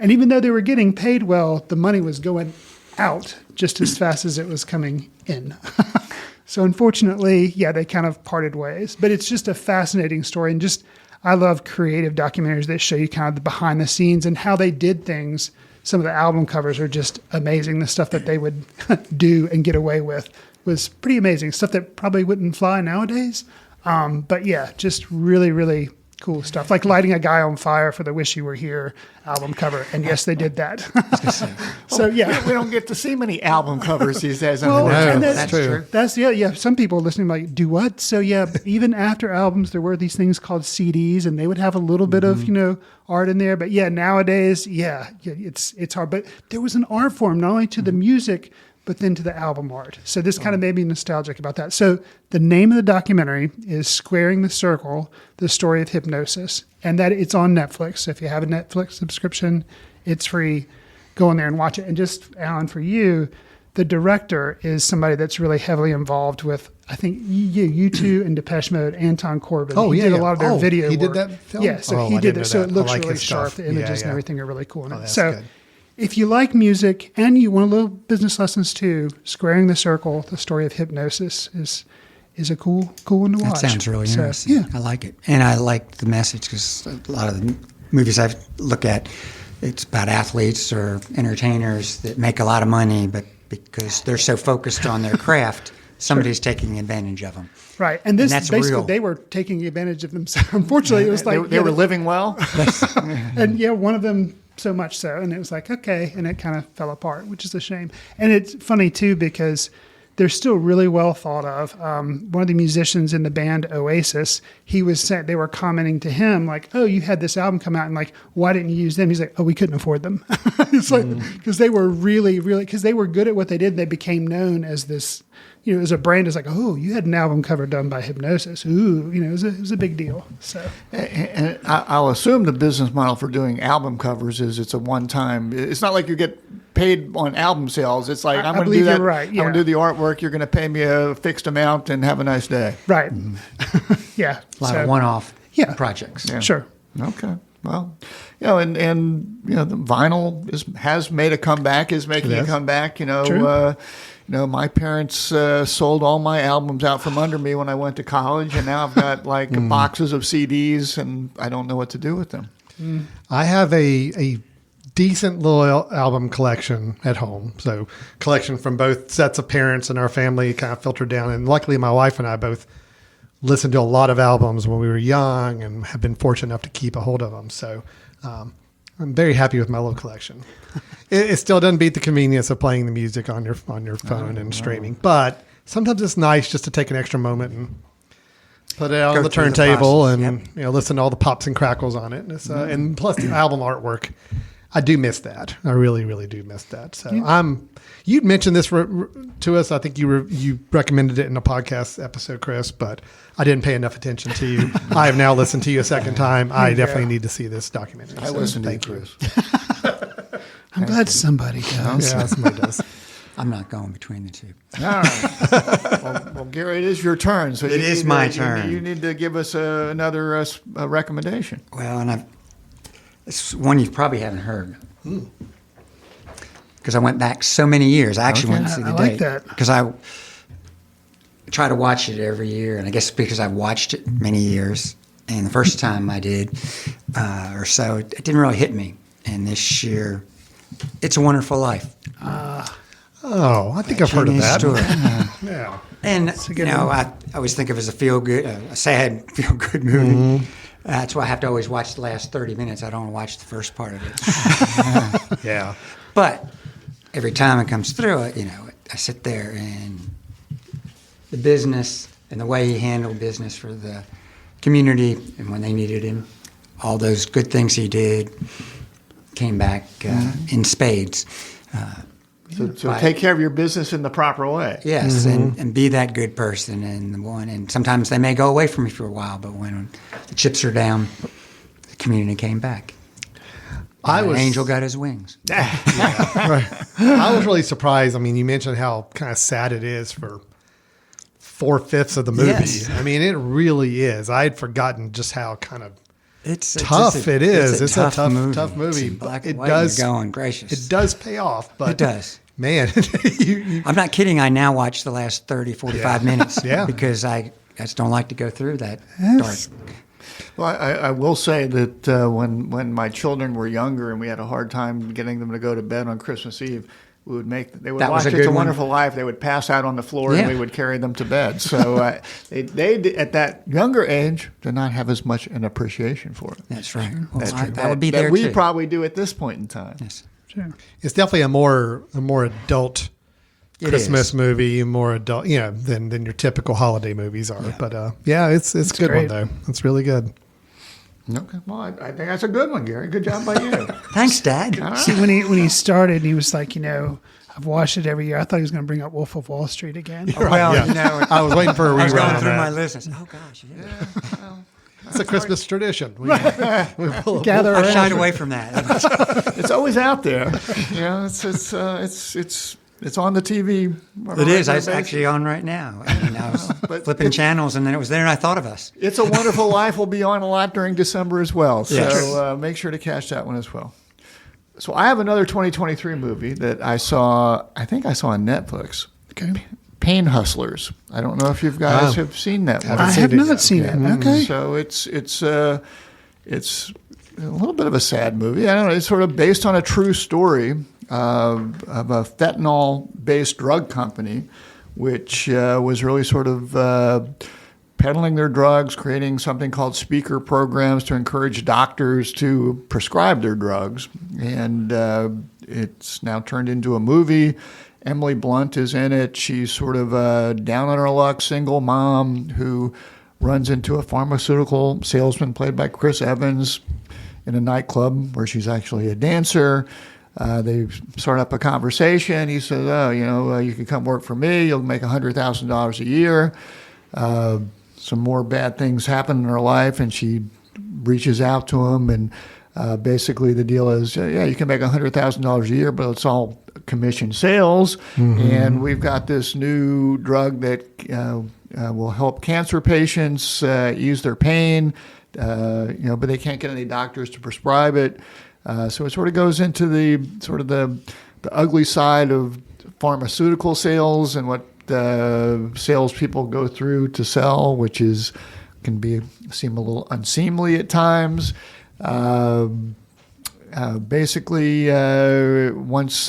And even though they were getting paid well, the money was going out just as fast as it was coming in. So unfortunately, yeah, they kind of parted ways. But it's just a fascinating story. And I love creative documentaries that show you kind of the behind the scenes and how they did things some of the album covers are just amazing. The stuff that they would do and get away with was pretty amazing. Stuff that probably wouldn't fly nowadays. But yeah, just really, really cool stuff. Like lighting a guy on fire for the Wish You Were Here album cover. And yes, they did that. So yeah. We don't get to see many album covers these days. Well, and that's true. That's yeah. Some people listening like, do what? So yeah, but even after albums, there were these things called CDs, and they would have a little bit of art in there. But yeah, nowadays, it's hard. But there was an art form not only to the music, but then to the album art. So this kind of made me nostalgic about that. So the name of the documentary is Squaring the Circle: The Story of Hypnosis, and that it's on Netflix. So if you have a Netflix subscription, it's free. Go in there and watch it. And just, Alan, for you, the director is somebody that's really heavily involved with, I think, U2 and Depeche Mode, Anton Corbin. Oh, he yeah, did a yeah. lot of their Oh, video he did work. that film? Yeah, so Oh, he I did didn't it. know So that. it I looks like really his sharp. stuff. The images Yeah, and yeah. everything are really cool in it. that's So good. if you like music and you want a little business lessons too, Squaring the Circle: The Story of Hypnosis is a cool one to That watch. sounds really So, interesting. Yeah. I like it. And I like the message because a lot of the movies I look at, it's about athletes or entertainers that make a lot of money, but because they're so focused on their craft, somebody's taking advantage of them. Right. And this that's basically, real. they were taking advantage of themselves. Unfortunately, it was like They were living well. and yeah, one of them so much so, and it was like, okay, and it kind of fell apart, which is a shame. And it's funny too because they're still really well thought of. One of the musicians in the band Oasis, he was saying, they were commenting to him like, "Oh, you had this album come out, and like, why didn't you use them?" He's like, "Oh, we couldn't afford them." It's like because they were really, because they were good at what they did. They became known as this, as a brand. It's like, "Oh, you had an album cover done by Hypnosis." Ooh, it was a big deal. So And I'll assume the business model for doing album covers is it's a one-time. It's not like you get paid on album sales. It's like, I'm going to do believe that. you're right, I'm going to do the artwork. You're going to pay me a fixed amount and have a nice day. right, yeah, A lot so, of one-off Yeah. projects. Yeah. Sure. Okay. Well, and the vinyl has made a comeback. Is making a Yes. comeback. True. My parents sold all my albums out from under me when I went to college, and now I've got like boxes of CDs, and I don't know what to do with them. I have a decent little album collection at home. So collection from both sets of parents and our family kind of filtered down. And luckily my wife and I both listened to a lot of albums when we were young and have been fortunate enough to keep a hold of them. So I'm very happy with my little collection. It still doesn't beat the convenience of playing the music on your phone and streaming. But sometimes it's nice just to take an extra moment and put it out Go on the through the turntable process, and listen to all the pops and crackles on it. And, it's, and plus the album artwork, I do miss that. I really, really do miss that. So you'd mentioned this to us. I think you recommended it in a podcast episode, Chris, but I didn't pay enough attention to you. I have now listened to you a second time. I definitely need to see this documentary. I So listened to you, thank you. Chris. I'm glad somebody does. Yeah, somebody does. I'm not going between the two. All right. Well, Gary, it is your turn. So It you is need my to- turn. You need to give us another recommendation. Well, and it's one you probably haven't heard. Because I went back so many years. I actually went to see the I like date. that. Because I try to watch it every year. And I guess because I've watched it many years. And the first time I did or so, it didn't really hit me. And this year, It's a Wonderful Life. Oh, I think I've heard of Chinese that. story. Yeah. And, I always think of it as a sad feel-good movie. That's why I have to always watch the last 30 minutes. I don't want to watch the first part of it. Yeah. But every time it comes through, I sit there and the business and the way he handled business for the community and when they needed him, all those good things he did came back in spades. So take care of your business in the proper way. Yes, and be that good person and sometimes they may go away from you for a while, but when the chips are down, the community came back. An angel got his wings. Right. I was really surprised. I mean, you mentioned how kind of sad it is for 4/5 of the movie. Yes. I mean, it really is. I had forgotten just how kind of It's tough just a- it is. It's a tough movie. movie. It's in black and It white, does- You're going gracious. It does pay off, but It does. Man, you I'm not kidding. I now watch the last 30, 45 minutes Yeah. because I just don't like to go through that dark. Well, I will say that when my children were younger and we had a hard time getting them to go to bed on Christmas Eve, they would That was watch a It's good a one. Wonderful Life. They would pass out on the floor Yeah. and we would carry them to bed. So they at that younger age did not have as much an appreciation for it. That's right. Well, That's that would be that there we too. probably do at this point in time. Yes. Sure. It's definitely a more adult It Christmas is. movie, more adult, than your typical holiday movies are. Yeah. But it's a good great. one though. It's really good. Okay, well, I think that's a good one, Gary. Good job by you. Thanks, Dad. See, when he started, he was like, I've watched it every year. I thought he was going to bring up Wolf of Wall Street again. Well, Yeah. I was waiting for a I was rerun going on through my that. list. I said, oh gosh, yeah. It's a Christmas tradition. We will- Gather I around. shied away from that. It's always out there. It's on the TV. It is. It's actually on right now. I was But flipping it's- channels, and then it was there, and I thought of us. It's a Wonderful Life will be on a lot during December as well. So Yes. make sure to catch that one as well. So I have another 2023 movie that I saw. I think I saw on Netflix. Okay. Pain Hustlers. I don't know if you guys Oh. have seen that one. I seen have it not yet. seen it. Okay. So it's a little bit of a sad movie. I don't know. It's sort of based on a true story of a fentanyl-based drug company, which was really sort of peddling their drugs, creating something called speaker programs to encourage doctors to prescribe their drugs. And it's now turned into a movie. Emily Blunt is in it. She's sort of a down on her luck single mom who runs into a pharmaceutical salesman played by Chris Evans in a nightclub where she's actually a dancer. They start up a conversation. He says, you can come work for me. You'll make $100,000 a year. Some more bad things happen in her life, and she reaches out to him. And basically the deal is, you can make $100,000 a year, but it's all commission sales. And we've got this new drug that will help cancer patients ease their pain, but they can't get any doctors to prescribe it. So it sort of goes into the ugly side of pharmaceutical sales and what salespeople go through to sell, which can seem a little unseemly at times. Basically, once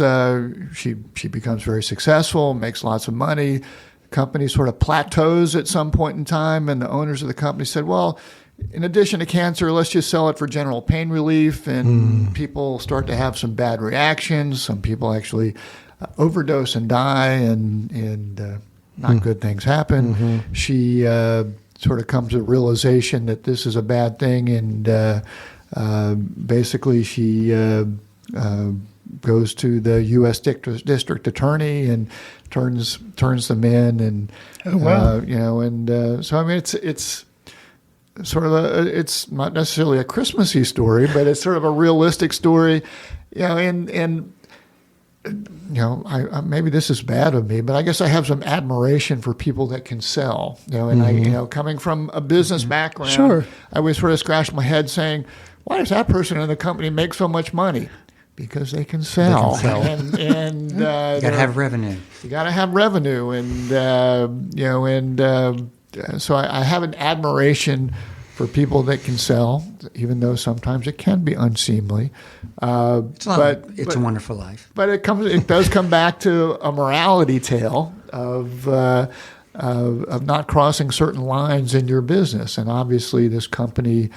she becomes very successful, makes lots of money, the company sort of plateaus at some point in time, and the owners of the company said, well, in addition to cancer, let's just sell it for general pain relief. And people start to have some bad reactions. Some people actually overdose and die, and not good things happen. She sort of comes to the realization that this is a bad thing, and basically she goes to the U.S. district attorney and turns them in, and Oh, wow. so I mean it's sort of it's not necessarily a Christmassy story, but it's sort of a realistic story, and I maybe this is bad of me, but I guess I have some admiration for people that can sell, and I, coming from a business background, Sure. I always sort of scratch my head saying, why does that person in the company make so much money? Because they can sell. And You got to have revenue. you got to have revenue, and so I have an admiration for people that can sell, even though sometimes it can be unseemly. It's a wonderful life. But it does come back to a morality tale of not crossing certain lines in your business, and obviously this company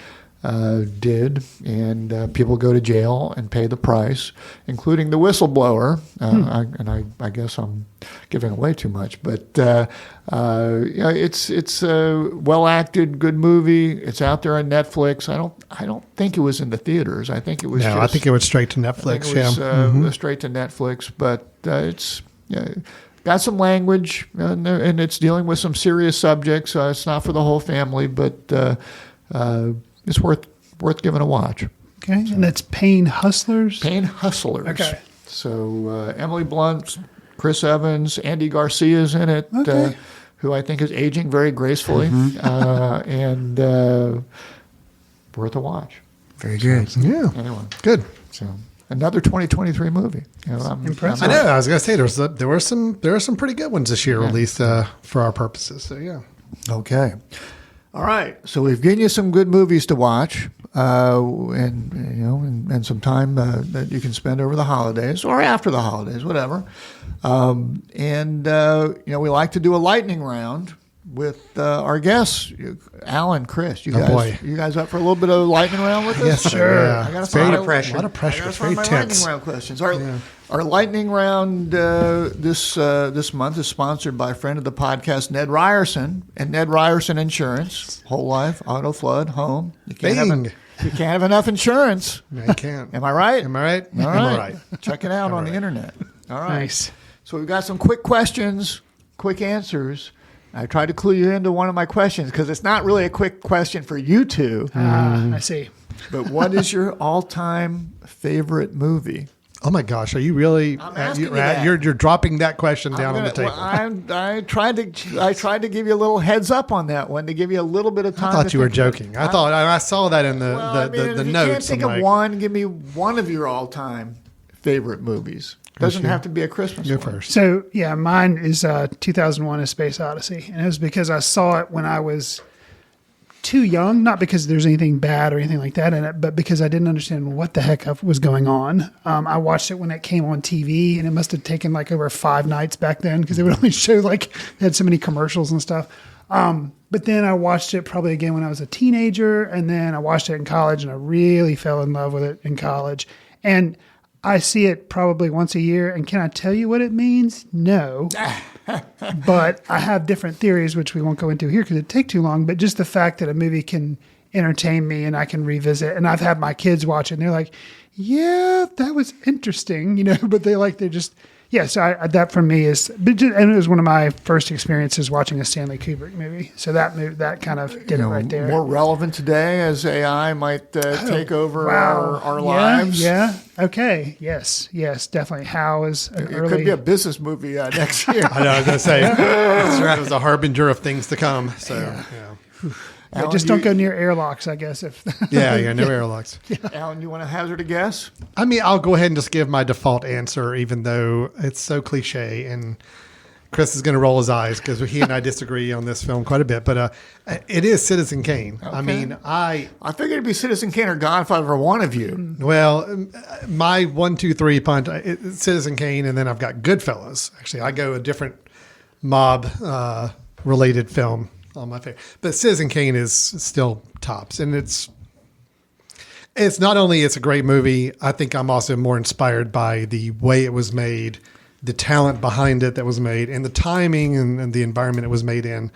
did, and people go to jail and pay the price, including the whistleblower. I guess I'm giving away too much, but it's a well acted, good movie. It's out there on Netflix. I don't think it was in the theaters. I think it was. I think it went straight to I think Netflix. it was straight to Netflix, but it's got some language, and it's dealing with some serious subjects. It's not for the whole family, but it's worth giving a watch. Okay. And that's Pain Hustlers. Pain Hustlers. Okay. So Emily Blunt, Chris Evans, Andy Garcia's in it, Okay. who I think is aging very gracefully, and worth a watch. Very good. Yeah, Anyway, good. so another 2023 movie. Impressive. I know. I was gonna say there were some pretty good ones this year released for our purposes. So yeah. Okay. All right, so we've given you some good movies to watch, and some time that you can spend over the holidays or after the holidays, whatever. We like to do a lightning round with our guests, Alan, Chris. You guys up for a little bit of lightning round with us? Yes, sure. I got A lot of pressure. A lot of pressure. It's very my tense. lightning round questions. Our lightning round this month is sponsored by a friend of the podcast, Ned Ryerson, and Ned Ryerson Insurance. Whole life, auto, flood, home. You can't have enough insurance. No, you can't. Am I right? Am I right? All Am I right. right? Check it out on the internet. All right. Nice. So we've got some quick questions, quick answers. I tried to clue you into one of my questions because it's not really a quick question for you two. I see. But what is your all-time favorite movie? Oh my gosh, are you really? I'm asking you that. You're dropping that question down on the table. I tried to give you a little heads up on that one to give you a little bit of time. I thought to you were think about it. joking. I saw that in the if you notes. can't think of one, give me one of your all-time favorite movies. Doesn't have to be a Christmas Go one. first. So, yeah, mine is 2001 A Space Odyssey. And it was because I saw it when I was too young, not because there's anything bad or anything like that in it, but because I didn't understand what the heck was going on. I watched it when it came on TV, and it must have taken like over 5 nights back then because they would only show they had so many commercials and stuff. But then I watched it probably again when I was a teenager, and then I watched it in college, and I really fell in love with it in college. And I see it probably once a year, and can I tell you what it means? No. But I have different theories, which we won't go into here because it'd take too long, but just the fact that a movie can entertain me and I can revisit, and I've had my kids watch it, and they're like, yeah, that was interesting, but they're just, yeah, so that for me is, and it was one of my first experiences watching a Stanley Kubrick movie. So that kind of did it right there. More relevant today as AI might take over our lives. Yeah. Okay. Yes, definitely. How is an It early... could be a business movie next year. I know. I was going to say it was a harbinger of things to come. So Yeah, just don't go near airlocks, I guess. If yeah, no airlocks. Alan, you want to hazard a guess? I mean, I'll go ahead and just give my default answer, even though it's so cliche, and Chris is going to roll his eyes because he and I disagree on this film quite a bit. But it is Citizen Kane. Okay. I mean, I figured it'd be Citizen Kane or Godfather, one of you. well, my 1, 2, 3 punt, it's Citizen Kane, and then I've got Goodfellas. Actually, I go a different mob related film on my favorite, but Citizen Kane is still tops, and it's not only it's a great movie. I think I'm also more inspired by the way it was made, the talent behind it that was made, and the timing and the environment it was made in.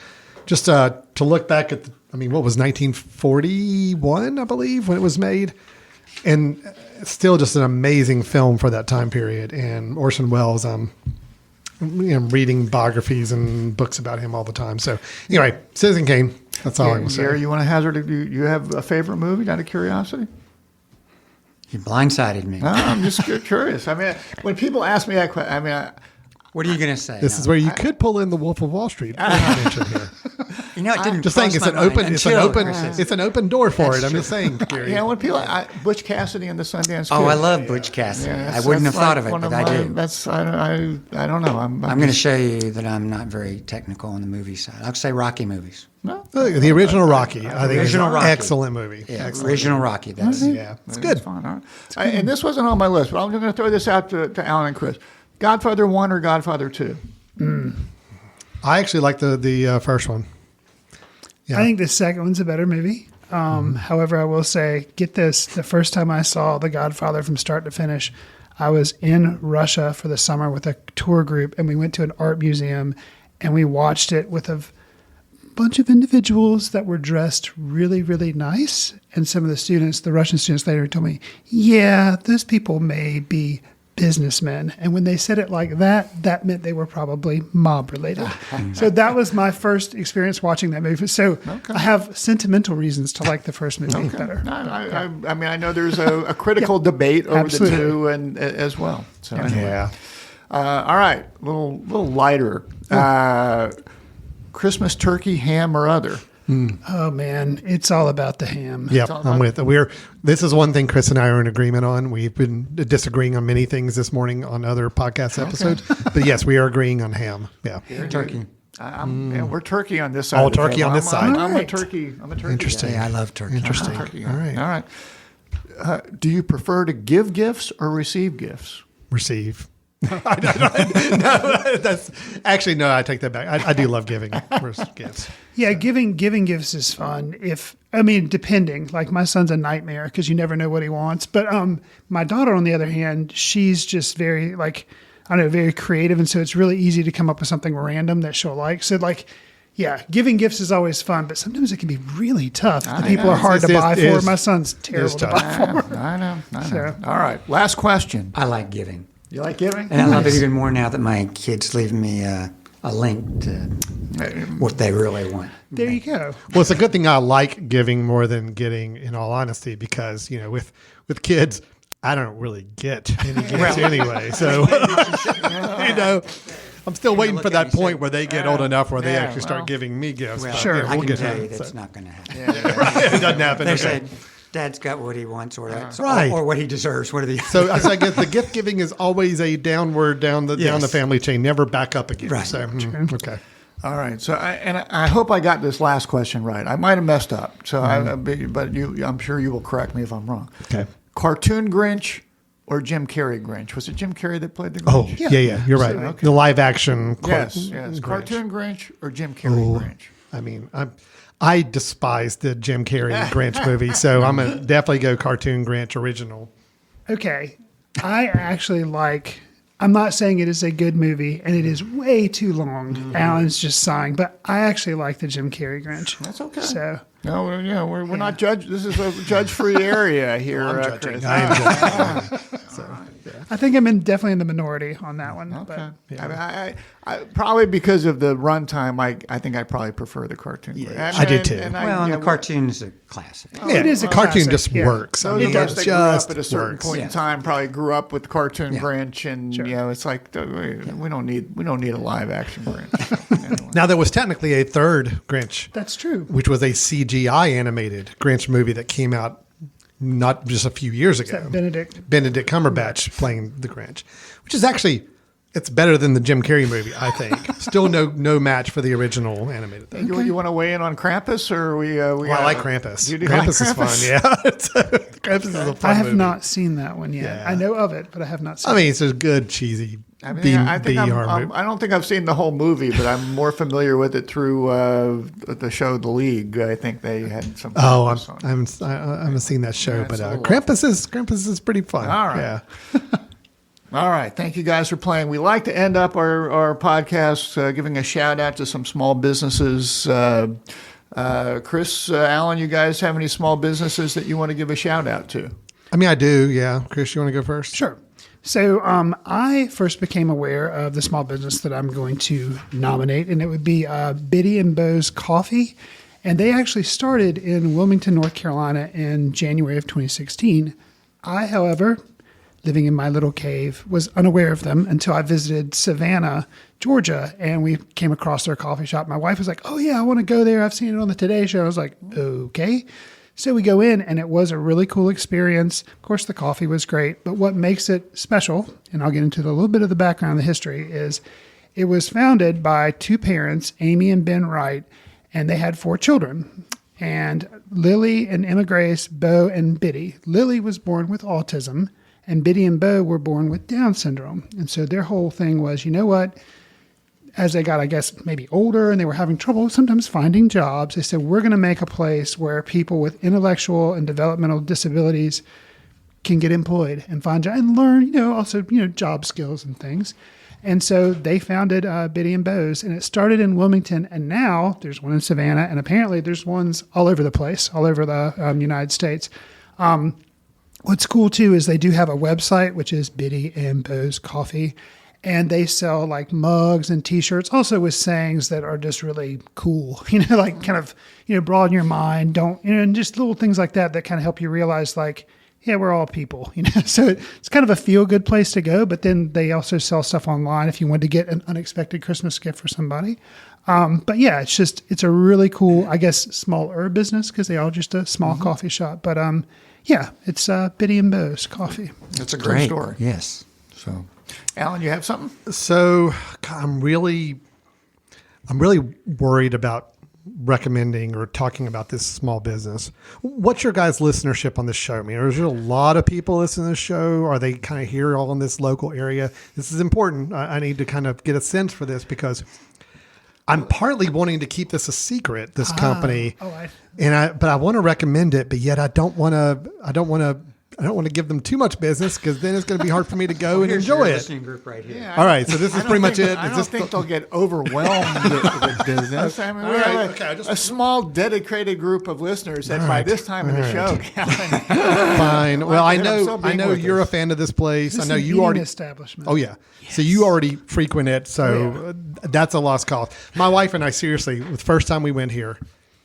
Just to look back at, what was 1941, I believe, when it was made, and still just an amazing film for that time period. And Orson Welles, reading biographies and books about him all the time. So anyway, Citizen Kane. That's all I'm going to say. Gary, you want to hazard? You have a favorite movie out of curiosity? You blindsided me. No, I'm just curious. When people ask me that question, What are you going to say? This is where you could pull in the Wolf of Wall Street. Mention here. It didn't. Just saying, cross it's my an mind open, until Chris said it's an open door for That's it. I'm true. just saying, Gary. when people, Butch Cassidy and the Sundance Kid. Oh, I love Butch Cassidy. Yeah, I wouldn't have that's thought of it, one but I did. I don't know. I'm going to show you that I'm not very technical on the movie side. I'll say Rocky movies. The original Rocky. I think Original it's an Rocky. excellent movie. Yeah, Excellent. original Rocky. That's Yeah, it's good. Fine. All right. And this wasn't on my list, but I'm going to throw this out to Alan and Chris. Godfather 1 or Godfather 2? I actually like the first one. Yeah. I think the second one's a better movie. However, I will say, get this: the first time I saw The Godfather from start to finish, I was in Russia for the summer with a tour group, and we went to an art museum, and we watched it with a bunch of individuals that were dressed really, really nice. And some of the students, the Russian students later told me, yeah, those people may be businessmen. And when they said it like that, that meant they were probably mob related. So that was my first experience watching that movie. So I have sentimental reasons to like the first movie better. I know there's a critical debate over Absolutely. the two and as well. So anyway. Yeah. All right, a little lighter. Christmas turkey, ham, or other? Oh man, it's all about the ham. Yep, I'm with it. This is one thing Chris and I are in agreement on. We've been disagreeing on many things this morning on other podcast episodes, but yes, we are agreeing on ham. Yeah. turkey. We're turkey on this side. All of the turkey table. on this I'm side. a Right. turkey. I'm a turkey. Interesting. guy. Yeah, I love turkey. Interesting. Turkey. All right. All right. Do you prefer to give gifts or receive gifts? Receive. No, that's actually no. I take that back. I do love giving gifts. Yeah, giving gifts is fun. Depending. Like my son's a nightmare because you never know what he wants. But my daughter, on the other hand, she's just very very creative, and so it's really easy to come up with something random that she'll like. So yeah, giving gifts is always fun, but sometimes it can be really tough. The people know. are hard to It buy is- for. My son's terrible to tough. buy for. I know. So- All right. Last question. I like giving. You like giving? And I love it even more now that my kids leave me a link to what they really want. There you go. Well, it's a good thing I like giving more than getting, in all honesty, because with kids, I don't really get any gifts anyway. So I'm still waiting look for at that me and point say, where they get old enough where they yeah, actually start giving me gifts. Well, But, Sure. I we'll can get tell there. you that's So- not going to happen. it doesn't happen. They Okay. said, Dad's got what he wants Right. or what he deserves. What are the So I guess the gift giving is always a downward down the Yes. family chain, never back up again. Right. So okay. All right. So, I hope I got this last question right. I might have messed up. So, I'm sure you will correct me if I'm wrong. Okay. Cartoon Grinch or Jim Carrey Grinch? Was it Jim Carrey that played the Oh Grinch? yeah. You're right. The live action. Yes. Grinch. Cartoon Grinch or Jim Carrey Grinch? I mean, I despise the Jim Carrey Grinch movie, so I'm gonna definitely go cartoon Grinch original. Okay. I actually like, I'm not saying it is a good movie, and it is way too long. Alan's just sighing, but I actually like the Jim Carrey Grinch. That's okay. So, No, we're not judge. This is a judge-free area here. I'm judging. Chris. I am judging. I think I'm definitely in the minority on that one. Okay. But I probably because of the runtime, I think I probably prefer the cartoon. Yeah, I did too. Well, and the cartoon is a classic. Yeah, It is a cartoon classic, just yeah. works. I Those mean, of us it that grew up just at a certain works. point in Yeah. time probably grew up with cartoon Yeah. Grinch, and it's like we don't need a live action Grinch. Anyway. Now there was technically a third Grinch, that's true. which was a CGI animated Grinch movie that came out not just a few years ago. That Benedict. Benedict Cumberbatch playing the Grinch, which is actually it's better than the Jim Carrey movie, I think. Still no match for the original animated thing. You want to weigh in on Krampus, or we? Well, I like Krampus. You do Krampus like is fun. Krampus? Yeah, Krampus is a fun I have movie. not seen that one yet. Yeah. I know of it, but I have not seen I mean, it's a good cheesy I mean, B, I think B-horror movie. I don't think I've seen the whole movie, but I'm more familiar with it through the show The League. I think they had some. Oh, Krampus on it. I haven't seen that show, it's but a little Krampus is pretty fun. All right. Yeah. All right. Thank you guys for playing. We like to end up our podcast giving a shout out to some small businesses. Chris, Alan, you guys have any small businesses that you want to give a shout out to? I mean, I do. Yeah. Chris, you want to go first? Sure. So I first became aware of the small business that I'm going to nominate, and it would be Biddy and Bo's Coffee. And they actually started in Wilmington, North Carolina in January of 2016. I, however, living in my little cave, was unaware of them until I visited Savannah, Georgia, and we came across their coffee shop. My wife was like, "Oh, yeah, I want to go there. I've seen it on the Today Show." I was like, "Okay." So we go in, and it was a really cool experience. Of course, the coffee was great, but what makes it special, and I'll get into a little bit of the background, the history, is it was founded by two parents, Amy and Ben Wright, and they had 4 children. And Lily and Emma Grace, Bo and Biddy. Lily was born with autism, and Biddy and Bo were born with Down syndrome. And so their whole thing was, you know what? As they got, I guess, maybe older and they were having trouble sometimes finding jobs, they said, we're going to make a place where people with intellectual and developmental disabilities can get employed and find jobs and learn, also, job skills and things. And so they founded Biddy and Bo's, and it started in Wilmington, and now there's one in Savannah, and apparently there's ones all over the place, all over the United States. What's cool, too, is they do have a website, which is Biddy and Bo's Coffee, and they sell like mugs and T-shirts, also with sayings that are just really cool, like kind of, broaden your mind, and just little things like that kind of help you realize, like, yeah, we're all people, So it's kind of a feel-good place to go, but then they also sell stuff online if you want to get an unexpected Christmas gift for somebody. But yeah, it's a really cool, I guess, smaller business because they are just a small coffee shop. But yeah, it's Biddy and Bo's Coffee. It's a great story. Yes. So, Alan, you have something? So God, I'm really I'm really worried about recommending or talking about this small business. What's your guys' listenership on this show? I mean, is there a lot of people listening to this show? Are they kind of here all in this local area? This is important. I need to kind of get a sense for this because I'm partly wanting to keep this a secret, this company. But I want to recommend it, but yet I don't want to give them too much business because then it's going to be hard for me to go and enjoy it. Listening group right here. Yeah, All right, so this is pretty much it. I don't think they'll get overwhelmed with business. I mean, we have a small, dedicated group of listeners that by this time in the show, Calvin, Fine. Well, I know with you're us. a fan of this place. This I know is an you eating already. establishment. Oh yeah. So you already frequent it. So that's a lost cause. My wife and I, seriously, the first time we went here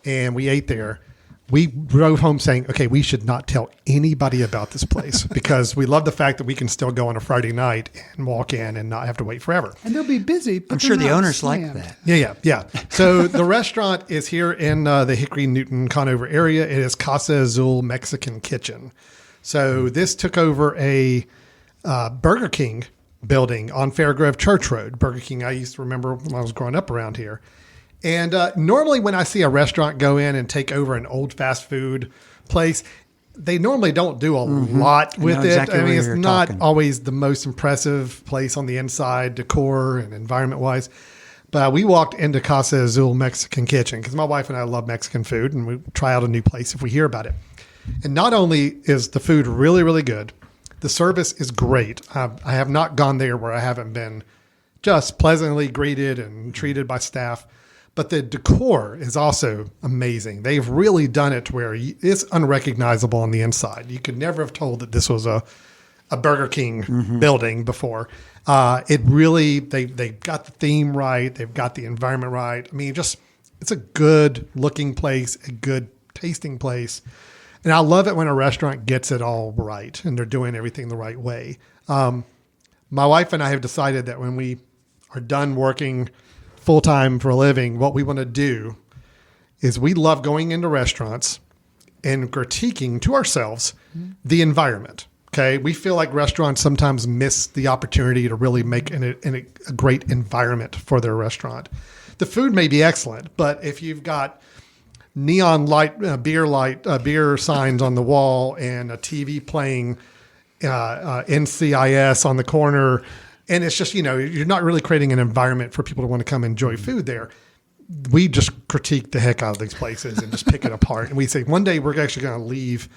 and we ate there, we drove home saying, okay, we should not tell anybody about this place because we love the fact that we can still go on a Friday night and walk in and not have to wait forever. And they'll be busy. But I'm sure they're the not owners like slammed. that. Yeah. So the restaurant is here in the Hickory Newton Conover area. It is Casa Azul Mexican Kitchen. So this took over a Burger King building on Fairgrove Church Road. Burger King I used to remember when I was growing up around here. And normally when I see a restaurant go in and take over an old fast food place, they normally don't do a lot with it. exactly I mean, where it's you're not talking. always the most impressive place on the inside, decor and environment wise. But we walked into Casa Azul Mexican Kitchen because my wife and I love Mexican food and we try out a new place if we hear about it. And not only is the food really, really good, the service is great. I have not gone there where I haven't been just pleasantly greeted and treated by staff. But the decor is also amazing. They've really done it to where it's unrecognizable on the inside. You could never have told that this was a Burger King building before. It really, they've got the theme right. They've got the environment right. I mean, it's a good looking place, a good tasting place. And I love it when a restaurant gets it all right and they're doing everything the right way. My wife and I have decided that when we are done working full-time for a living, what we want to do is we love going into restaurants and critiquing to ourselves the environment. Okay. We feel like restaurants sometimes miss the opportunity to really make a great environment for their restaurant. The food may be excellent, but if you've got neon beer signs on the wall and a TV playing NCIS on the corner, and it's just, you're not really creating an environment for people to want to come enjoy food there. We just critique the heck out of these places and just pick it apart. And we say, one day we're actually going to leave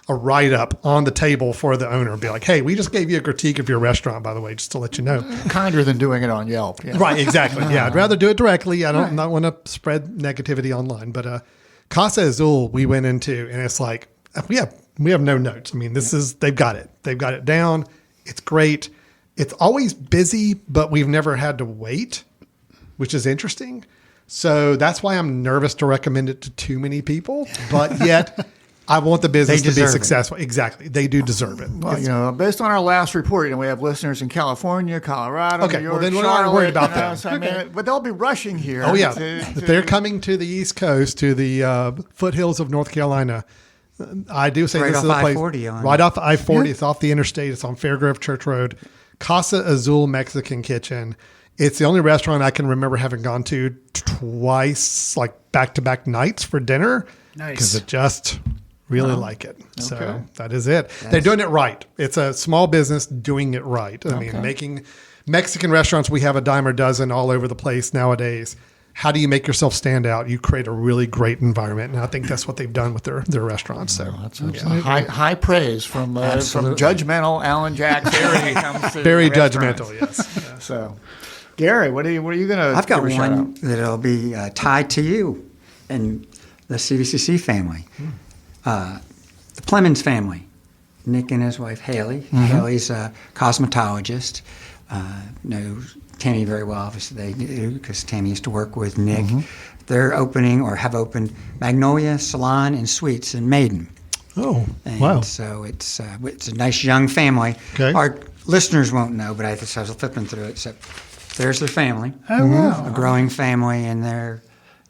a write-up on the table for the owner and be like, hey, we just gave you a critique of your restaurant, by the way, just to let you know. Kinder than doing it on Yelp. Yeah. Right, exactly. Yeah, I'd rather do it directly. I don't not want to spread negativity online. But Casa Azul we went into, and it's like, we have no notes. I mean, they've got it. They've got it down. It's great. It's always busy, but we've never had to wait, which is interesting. So that's why I'm nervous to recommend it to too many people. But yet, I want the business to be successful. Exactly. They do deserve it. Well, based on our last report, we have listeners in California, Colorado, Okay, New York, well, then we're Charlotte, not worried about that. So, I mean, but they'll be rushing here. Oh, yeah. They're coming to the East Coast, to the foothills of North Carolina. I do say Right this off is a place. I-40 Right off I-40. It's off the interstate. It's on Fairgrove Church Road. Casa Azul Mexican Kitchen. It's the only restaurant I can remember having gone to twice, like back-to-back nights for dinner. Nice. Because it just really like it. So that is it. They're doing it right. It's a small business doing it right. I mean, making Mexican restaurants, we have a dime or dozen all over the place nowadays. How do you make yourself stand out? You create a really great environment. And I think that's what they've done with their restaurants. So That's high praise from judgmental Alan Jacks. very judgmental, yes. So, Gary, what are you going to? I've got one that'll be tied to you and the CVCC family. The Plemons family, Nick and his wife Haley. Haley's a cosmetologist. Knows Tammy very well, obviously they do, because Tammy used to work with Nick. They're opening or have opened Magnolia Salon and Suites in Maiden. Oh, And wow. so it's a nice young family. Okay. Our listeners won't know, but I was flipping through it. So there's their family. Oh, wow. A growing family, and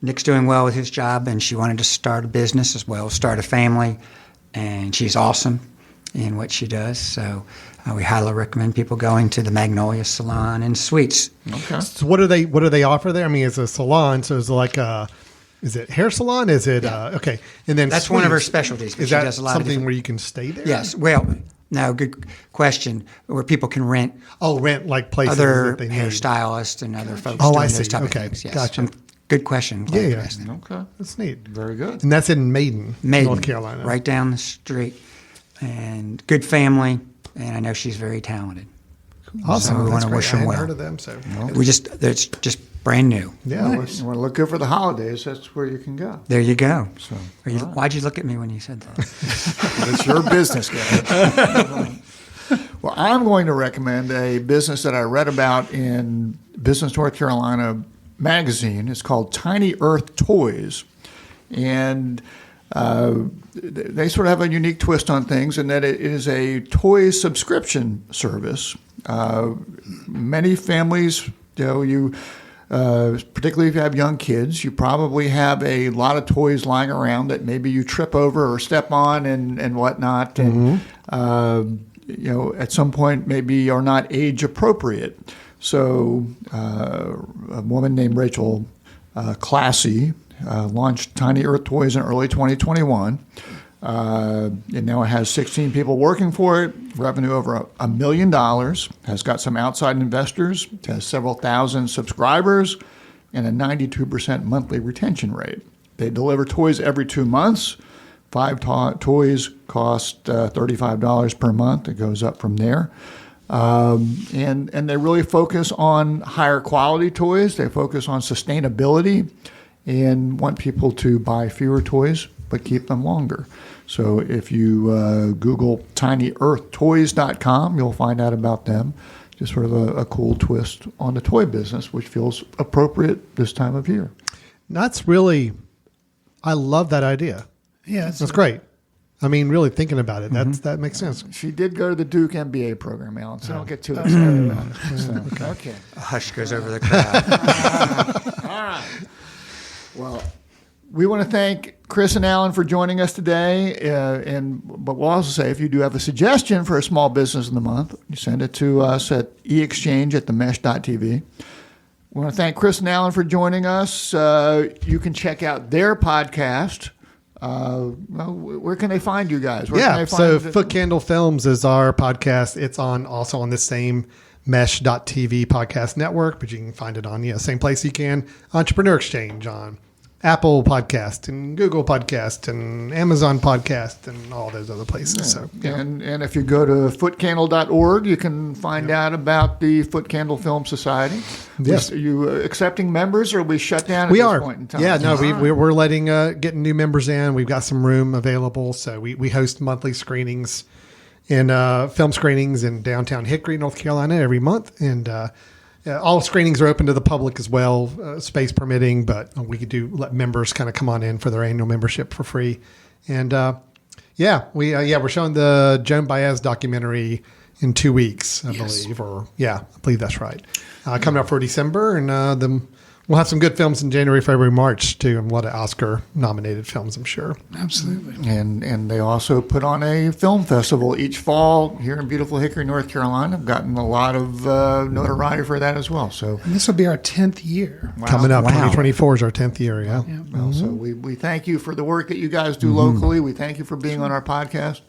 Nick's doing well with his job, and she wanted to start a business as well, start a family, and she's awesome. in what she does. So we highly recommend people going to the Magnolia Salon and Suites. Okay. So what do they offer there? I mean, it's a salon, so it's like is it hair salon? Is it okay? And then That's one of her suites. specialties. But Is she that does a lot of something different- where you can stay there? Yes. Well, no, good question. Where people can rent Oh, rent like places other that they need. hairstylists and other folks Oh, doing I those see. type Okay. of things. Yes. Gotcha. Good question. Glad Yeah, you yeah. asked that. Okay. That's neat. Very good. And that's in Maiden, North Carolina. Right down the street. And good family. And I know she's very talented. Awesome. So we That's want to great. wish I them hadn't well. heard of them, so It's just brand new. yeah. Well, you want to look good for the holidays, that's where you can go. There you go. So, Why'd you look at me when you said that? It's your business, guys. Well, I'm going to recommend a business that I read about in Business North Carolina magazine. It's called Tiny Earth Toys. And they sort of have a unique twist on things in that it is a toy subscription service. Many families, particularly if you have young kids, you probably have a lot of toys lying around that maybe you trip over or step on and whatnot. And, at some point maybe are not age appropriate. So a woman named Rachel Classy launched Tiny Earth Toys in early 2021. And now it has 16 people working for it, revenue over $1 million, has got some outside investors, has several thousand subscribers, and a 92% monthly retention rate. They deliver toys every 2 months. 5 toys cost $35 per month. It goes up from there. And they really focus on higher quality toys. They focus on sustainability and want people to buy fewer toys but keep them longer. So if you Google tinyearthtoys.com, you'll find out about them. Just sort of a cool twist on the toy business, which feels appropriate this time of year. I love that idea. Yeah, That's great. I mean, really thinking about it, that makes sense. She did go to the Duke MBA program, Alan, so don't get too excited about it. So, okay. A hush goes over the crowd. All right. Well, we want to thank Chris and Alan for joining us today. But we'll also say if you do have a suggestion for a small business of the month, you send it to us at eexchange@themesh.tv. We want to thank Chris and Alan for joining us. You can check out their podcast. Where can they find you guys? Where can they so find Foot Candle Films is our podcast. It's also on the same Mesh.tv podcast network, but you can find it on same place you can Entrepreneur Exchange, on Apple Podcast and Google Podcast and Amazon Podcast and all those other places. So And if you go to footcandle.org, you can find out about the Foot Candle Film Society. Yes. Are you accepting members, or are we shut down at we this are. point in time? Yeah, no, All right. we're letting getting new members in. We've got some room available, so we host monthly screenings and film screenings in downtown Hickory, North Carolina, every month, and all screenings are open to the public as well, space permitting. But we could let members kind of come on in for their annual membership for free, and we're showing the Joan Baez documentary in 2 weeks, I believe, I believe that's right. Coming up for December, and then we'll have some good films in January, February, March too, and a lot of Oscar-nominated films, I'm sure. absolutely. And they also put on a film festival each fall here in beautiful Hickory, North Carolina. I've gotten a lot of notoriety for that as well. So And this will be our 10th year. Coming up, Wow. 2024 is our 10th year. Yeah. Well, so we thank you for the work that you guys do locally. We thank you for being on our podcast.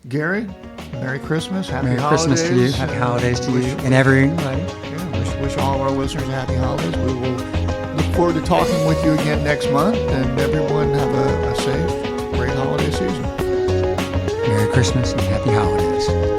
Gary, Merry Christmas. Happy Merry holidays. Christmas to you. Happy holidays to you and everybody. Yeah, wish all of our listeners happy holidays. We will look forward to talking with you again next month. And everyone have a safe, great holiday season. Merry Christmas and happy holidays.